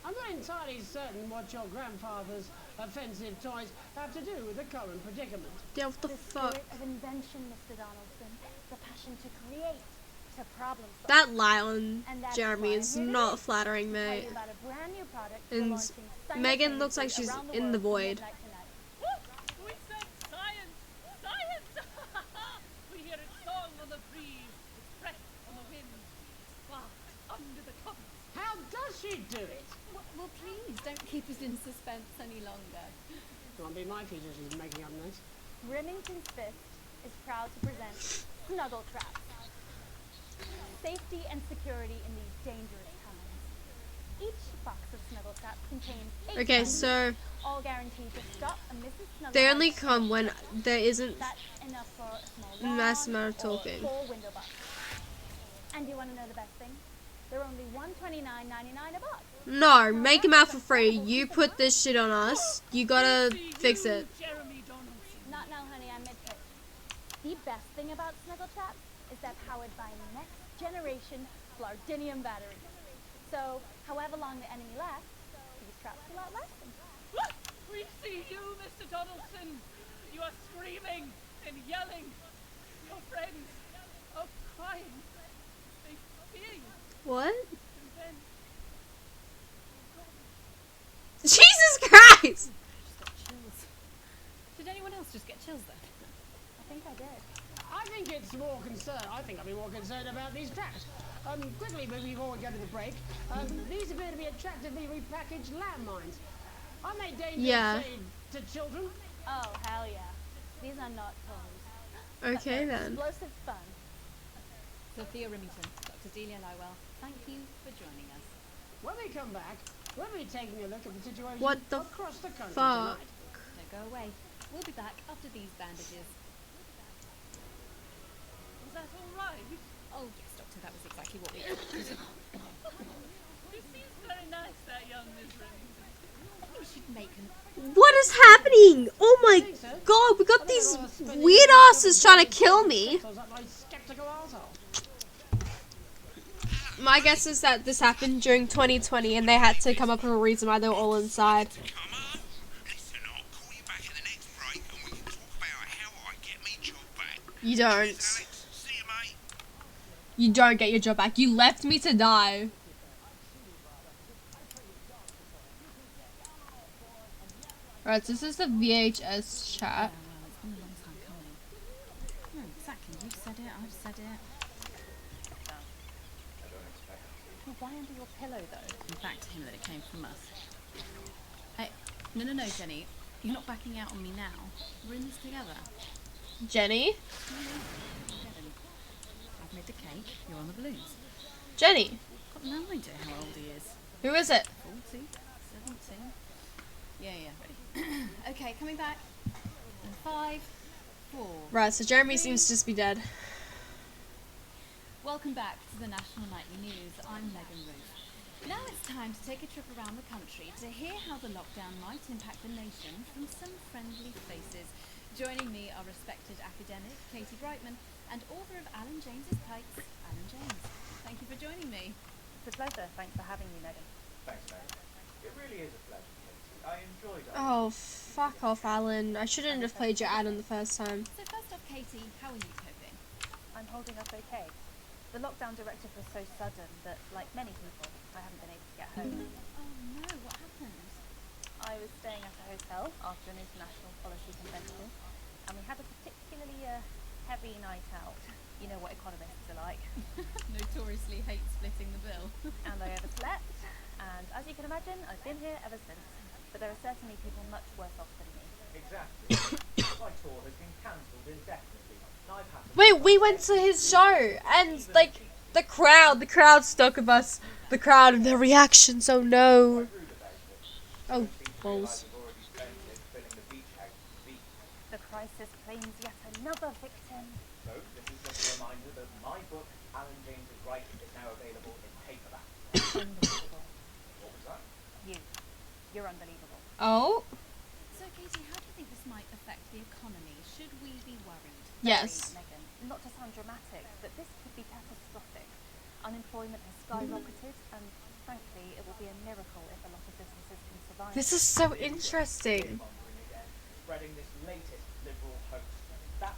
I'm not entirely certain what your grandfather's offensive toys have to do with the current predicament. Yeah, what the fuck? Spirit of invention, Mr. Donaldson. The passion to create, to problem solve. That lie on And that's Jeremy why is I'm here not today flattering, to tell mate. you about a brand new product we're And launching Megan looks like simultaneously she's around in the world void. midnight tonight. We said science! Science! We hear its song on the breeze, its How does she do it? Well, please, don't keep us in suspense any longer. Can't be my future she's making up this. Remington's Fist is proud to present Snuggle Traps. Safety and security in these dangerous times. Each box of Snuggle Traps contains 8 Okay, items, so all guaranteed to stop a Mrs. Snuggle. they only come when there isn't That's enough for a small mass lawn amount of or talking. 4 window boxes. And you want to know the best thing? They're only $129.99 a box. No, make them out for free. You put this shit on us. You gotta fix it. Not now, honey, I'm mid-pitch. The best thing about Snuggle Traps is they're powered by next generation Flardinium batteries. So, however long the enemy lasts, these traps will outlast them. We see you, Mr. Donaldson. You are screaming and yelling. Your friends are crying. They fear you. What? And then Jesus Christ! Just got chills. Did anyone else just get chills then? I think I did. I think it's more concerned. I think I'd be more concerned about these traps. Quickly, before we go to the break, these appear to be attractively repackaged landmines. Are they dangerous, say, to children? Oh, hell yeah. These are not toys. Okay then. Explosive fun. Sophia Remington, Dr. Delia Lywell, thank you for joining us. When we come back, we'll be taking a look at the situation What the across the country fuck? tonight. Don't go away. We'll be back after these bandages. was that all right? Oh, yes, Doctor, that was exactly what we did. He seems very nice, that young Miss Remington. We should make an... What is happening? Oh my god, we got these weird asses trying to kill me. Sounds like my skeptical arsehole. My guess is that this happened during 2020 and they had to come up with a reason why they were all inside. You don't. You don't get your job back. You left me to die. Alright, so this is the VHS chat. Well, it's been a long time coming. No, exactly. You said it, I've said it. Well, why under your pillow, though? In fact, to him that it came from us. Hey, no, Jenny. You're not backing out on me now. We're in this together. Jenny? I've made the cake. You're on the balloons. Jenny? Got no idea how old he is. Who is it? 40? 17? Yeah, ready. Okay, coming back. In 5, 4. Right, so Jeremy seems to just be dead. Welcome back to the National Nightly News. I'm Megan Ruth. Now it's time to take a trip around the country to hear how the lockdown might impact the nation from some friendly faces. Joining me are respected academic Katie Brightman and author of Alan James's Pikes, Alan James. Thank you for joining me. It's a pleasure. Thanks for having me, Megan. Thanks, Megan. It really is a pleasure, Katie. I enjoyed it. Oh, fuck off, Alan. I shouldn't have played your Alan the first time. So first off, Katie, how are you coping? I'm holding up okay. The lockdown directive was so sudden that, like many people, I haven't been able to get home. Oh no, what happened? I was staying at a hotel after an international policy convention, and we had a particularly heavy night out. You know what economists are like. Notoriously hate splitting the bill. And I overslept, and as you can imagine, I've been here ever since. But there are certainly people much worse off than me. Exactly. My tour has been cancelled indefinitely. And I've had to Wait, we went to his show and, like, the crowd stuck with us. The crowd and their reactions, oh no. Oh, balls. The crisis claims yet another victim. So, this is just a reminder that my book, Alan James's Writing, is now available in paperback. Unbelievable. What was that? You're unbelievable. Oh? So Katie, how do you think this might affect the economy? Should we be worried? Yes. Very, Megan. Not to sound dramatic, but this could be catastrophic. Unemployment has skyrocketed, and frankly, it will be a miracle if a lot of businesses can survive. This is so interesting. Spreading this latest liberal hoax.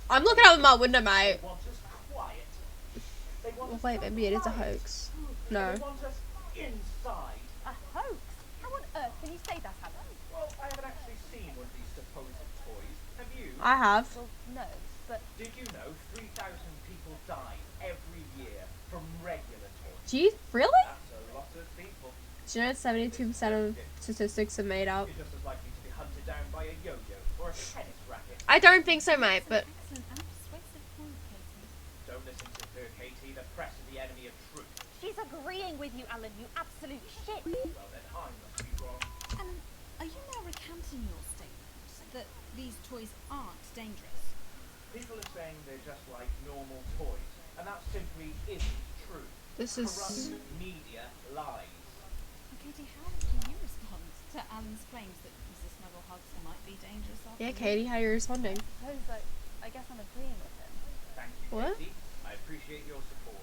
I'm looking out of my window, mate. They want us quiet. They want Oh, us wait, maybe it is a hoax. No. They want us inside. A hoax? How on earth can you say that, Alan? Well, I haven't actually seen one of these supposed toys. Have you? I have. Well, no, but... Did you know 3,000 people die every year from regular toys? Do you really? That's a lot of people. Do you know 72% of statistics are made up? You're just as likely to be hunted down by a yo-yo or a tennis racket. I don't think so, mate, but... Excellent and persuasive point, Katie. Don't listen to her, Katie. The press is the enemy of truth. She's agreeing with you, Alan, you absolute shit. Well, then I must be wrong. Alan, are you now recanting your statement that these toys aren't dangerous? People are saying they're just like normal toys, and that simply isn't true. This is... Corrupt media lies. Katie, how do you respond to Alan's claims that Mrs. Snugglehugs might be dangerous after Yeah, all? Katie, how are you responding? I guess I'm agreeing with him. Thank you, What? Katie. I appreciate your support.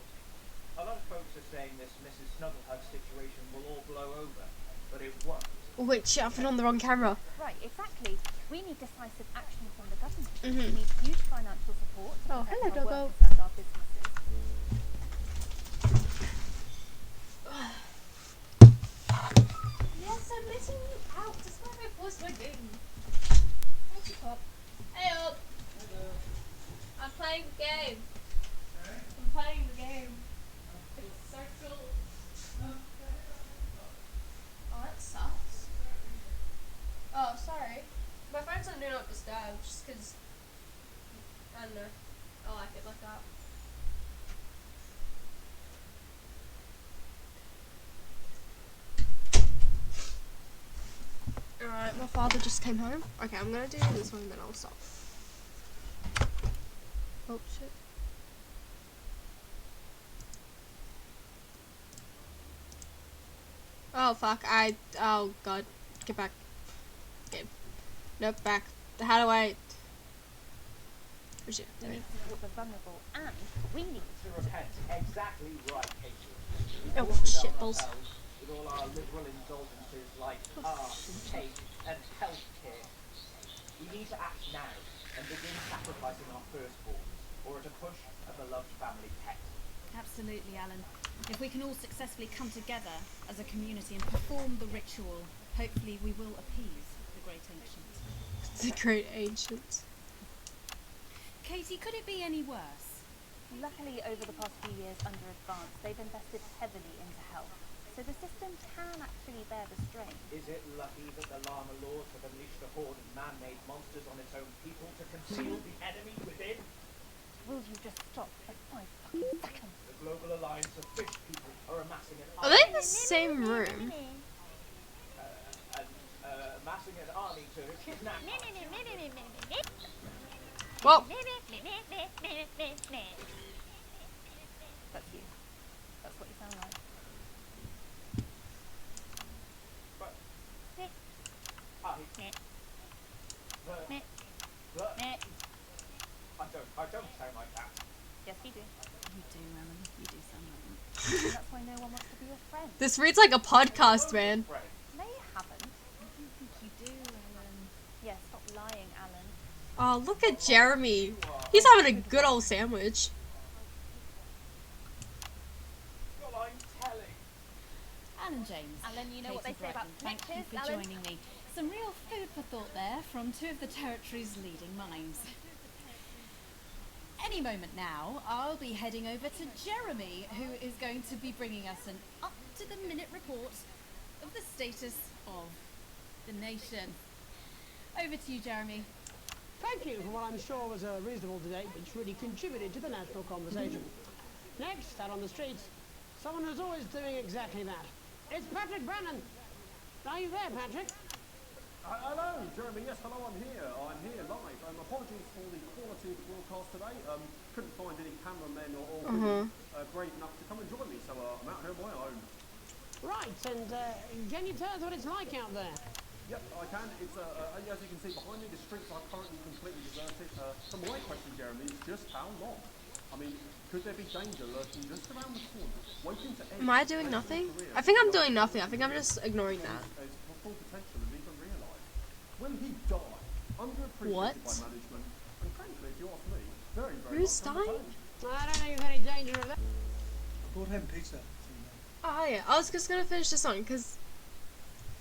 A lot of folks are saying this Mrs. Snugglehug situation will all blow over, but it won't. Wait, shit, I put on the wrong camera. Right, exactly. We need decisive action from the government. Mhm. We need huge financial support to Oh, protect hello, our doggo. workers and our businesses. Yes, I'm letting you out. That's why my voice working. Thank you, Pop. Hey, up. I'm playing the game. I'm playing the game. It's so cool. Oh, that sucks. Oh, sorry. My phone's on Do Not Disturb just because, I don't know, I like it like that. Alright, my father just came home. Okay, I'm gonna do this one and then I'll stop. Oh shit. Oh fuck, oh god. Get back. Game. Nope, back. How do I... Where's it? We There we need go. to support the vulnerable, and we need To repent, exactly right, Katie. Oh, We ought to shit dump balls. ourselves with all our liberal indulgences like art, cake, and healthcare. We need to act now and begin sacrificing our firstborns, or to push a beloved family pet. Absolutely, Alan. If we can all successfully come together as a community and perform the ritual, hopefully we will appease the great ancient. The great ancient. Katie, could it be any worse? Luckily, over the past few years under Advance, they've invested heavily into health, so the system can actually bear the strain. Is it lucky that the Llama Lords have unleashed a horde of man-made monsters on its own people to conceal the enemy within? Will you just stop for 5 fucking seconds? The Global Alliance of Fish People are amassing an Are they in the same room? amassing an army to kidnap us. Well, That's you. That's what you sound like. But I don't sound like that. Yes, you do. You do, Alan. You do sound like And that's why no one wants to be your friend. this reads like a podcast, man. No, you haven't. I don't think you do, Alan. Yeah, stop lying, Alan. Oh, look at Jeremy. He's having a good old sandwich. Well, I'm telling. Alan James. Alan, you know what Katie they say about Brighton, thank you pictures, for Alan? joining me. Some real food for thought there from two of the territory's leading minds. Any moment now, I'll be heading over to Jeremy, who is going to be bringing us an up-to-the-minute report of the status of the nation. Over to you, Jeremy. Thank you for what I'm sure was a reasonable debate which really contributed to the national conversation. Next, out on the streets, someone who's always doing exactly that. It's Patrick Brennan. Are you there, Patrick? Hello, Jeremy. Yes, hello, I'm here. I'm here live. Apologies for the quality of the broadcast today. Couldn't find any cameramen or women brave enough to come and join me, so I'm out here on my own. Right, and can you tell us what it's like out there? Yep, I can. It's as you can see behind me, the streets are currently completely deserted. So my question, Jeremy, is just how long? I mean, could there be danger lurking just around the corner, waiting to end? Am I doing nothing? I think I'm doing nothing. I think I'm just ignoring that. As full potential as even realised. Will he die? Underappreciated What? by management, and frankly, if you ask me, very, very Who's much dying? I don't think there's any danger of that. Brought home pizza. Oh yeah, I was just gonna finish this song because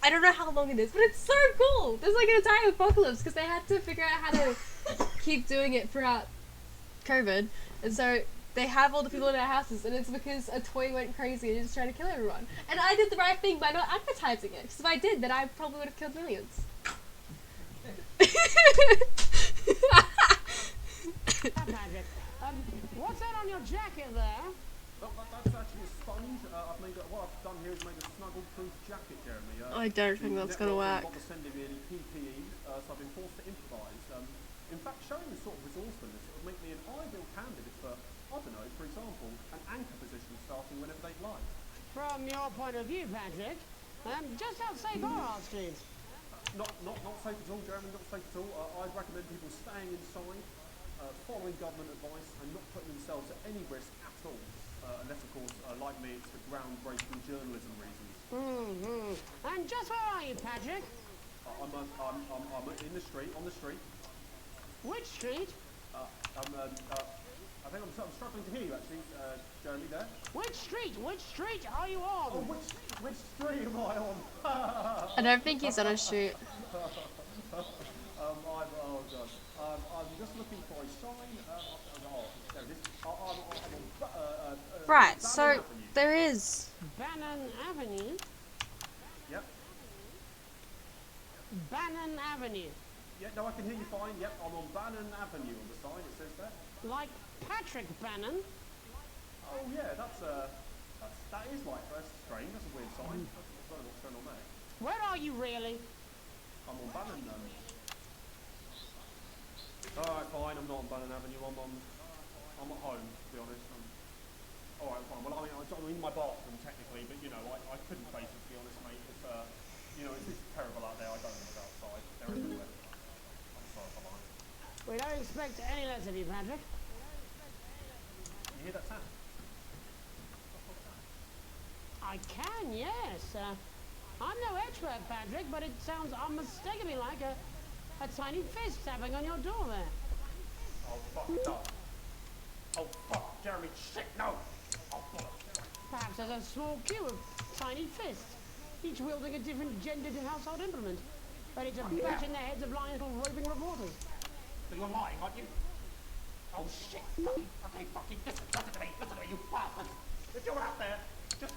I don't know how long it is, but it's so cool. There's like an entire apocalypse because they had to figure out how to keep doing it throughout COVID, and so they have all the people in their houses, and it's because a toy went crazy and is trying to kill everyone. And I did the right thing by not advertising it, because if I did, then I probably would have killed millions. Magic. What's that on your jacket there? Well, that's actually a sponge. What I've done here is made a snuggle-proof jacket, Jeremy. I don't think that's gonna work. Not sending me any PPE, so I've been forced to improvise. In fact, showing this sort of resourcefulness, it would make me an ideal candidate for, I don't know, for example, an anchor position starting whenever they'd like. From your point of view, Patrick, just how safe are our streets? Not safe at all, Jeremy, not safe at all. I'd recommend people staying inside, following government advice, and not putting themselves at any risk at all. Unless, of course, like me, it's for groundbreaking journalism reasons. And just where are you, Patrick? I'm in the street, on the street. Which street? I think I'm struggling to hear you, actually, Jeremy, there. Which street? Which street are you on? Oh, which street am I on? I don't think he's on a shoot. I'm just looking for a sign. There it is. Right, so there is. Bannon Avenue? Yep. Bannon Avenue. Yeah, no, I can hear you fine. Yep, I'm on Bannon Avenue on the sign, it says there. Like Patrick Bannon? Oh, yeah, that is like, that's strange, that's a weird sign. I don't know what's going on there. Where are you really? I'm on Bannon Alright, fine, I'm not on Bannon Avenue, I'm at home, to be honest. Alright, fine, well, I'm in my bathroom, technically, but, you know, I couldn't face it, to be honest, mate. It's, you know, it's terrible out there, I don't want to go outside. They're everywhere. I'm sorry if I'm lying. We don't expect any less of you, Patrick. You hear that sound? I can, yes. I'm no expert, Patrick, but it sounds unmistakably like a tiny fist tapping on your door there. Oh, fuck, no. Oh, fuck, Jeremy, shit, no! Oh, fuck. Perhaps there's a small queue of tiny fists, each wielding a different gendered household implement, ready to bash in the heads of lying little roving reporters. So you're lying, aren't you? Oh, shit, okay, fucking, listen to me, you bastards! If you're out there, just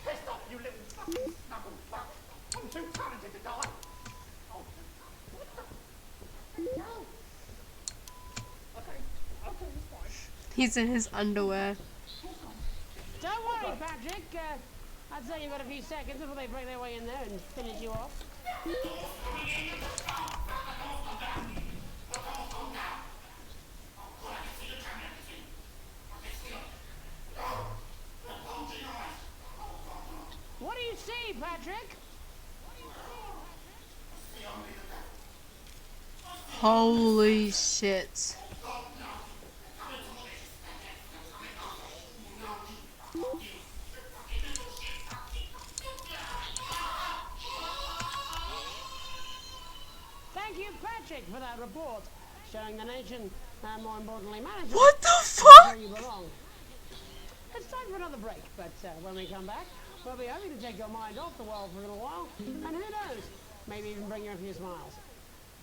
piss off, you little fucking snuggle fuck! I'm too talented to die! Oh, what the? No! Okay, it's fine. He's in his underwear. Don't worry, Patrick. I'd say you've got a few seconds before they break their way in there and finish you off. What do you see, Patrick? Holy shit. Thank you, Patrick, for that report, showing the nation, and more importantly, management. What the fuck? Where you belong. It's time for another break, but when we come back, we'll be hoping to take your mind off the world for a little while, and who knows, maybe even bring you a few smiles.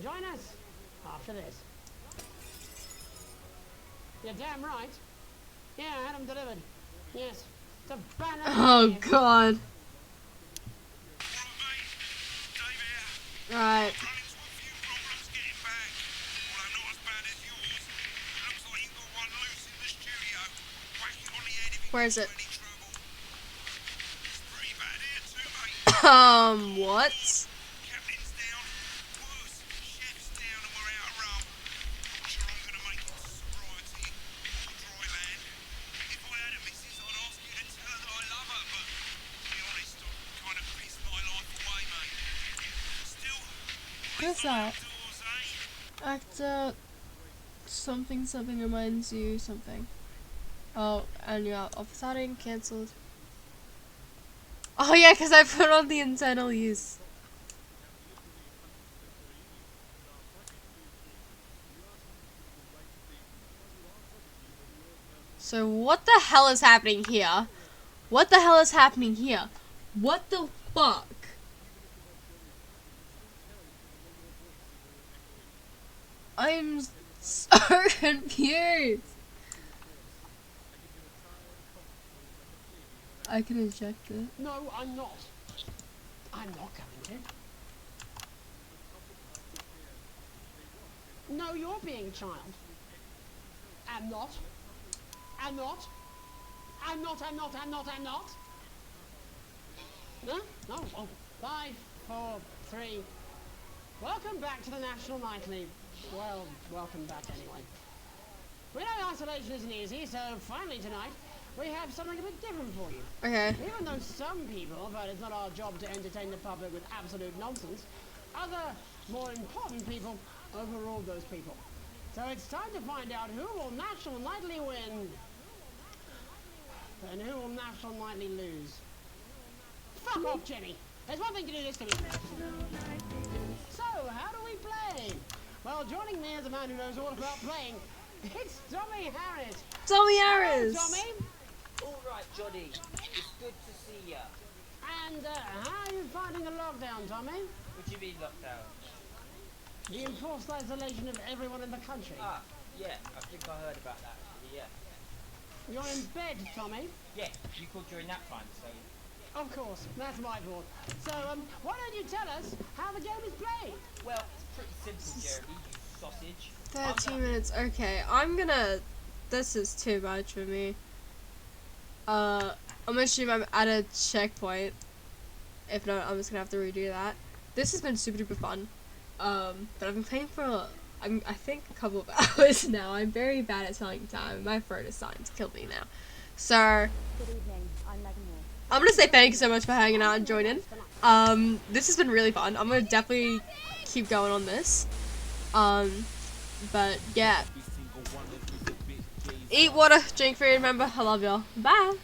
Join us after this. You're damn right. Yeah, I had them delivered. Yes, to Bannon. Oh god. Right. Where is it? What? What is that? Actor something reminds you something. Oh, and you're office outing cancelled. Oh yeah, because I put on the internal use. So what the hell is happening here? What the hell is happening here? What the fuck? I'm so confused. I can eject it. No, I'm not. I'm not going to. No, you're being a child. I'm not. I'm not. I'm not, I'm not, I'm not, I'm not. No? No. Oh, 5, 4, 3. Welcome back to the National Night League. Well, welcome back anyway. We know isolation isn't easy, so finally tonight, we have something a bit different for you. Okay. Even though some people, but it's not our job to entertain the public with absolute nonsense, other, more important people overrule those people. So it's time to find out who will National Nightly win and who will National Nightly lose. Fuck off, Jenny. There's one thing to do this to me. So, how do we play? Well, joining me as a man who knows all about playing, it's Tommy Harris. Tommy Harris. Hello, Tommy. All right, Johnny. It's good to see ya. And how are you finding the lockdown, Tommy? What do you mean lockdown? The enforced isolation of everyone in the country. Ah, yeah. I think I heard about that. Yeah. You're in bed, Tommy. Yeah. You called during nap time, so. Of course, that's my fault. So, why don't you tell us how the game is played? Well, it's pretty simple, Jeremy. You sausage. 13 minutes. Okay, I'm gonna. This is too much for me. I'm gonna assume I'm at a checkpoint. If not, I'm just gonna have to redo that. This has been super duper fun. But I've been playing for I think a couple of hours now. I'm very bad at telling time. My throat is starting to kill me now. So Good evening. I'm Megan Moore. I'm gonna say thank you so much for hanging out and joining. This has been really fun. I'm gonna definitely keep going on this. But yeah. Eat water, drink free, remember, I love y'all. Bye.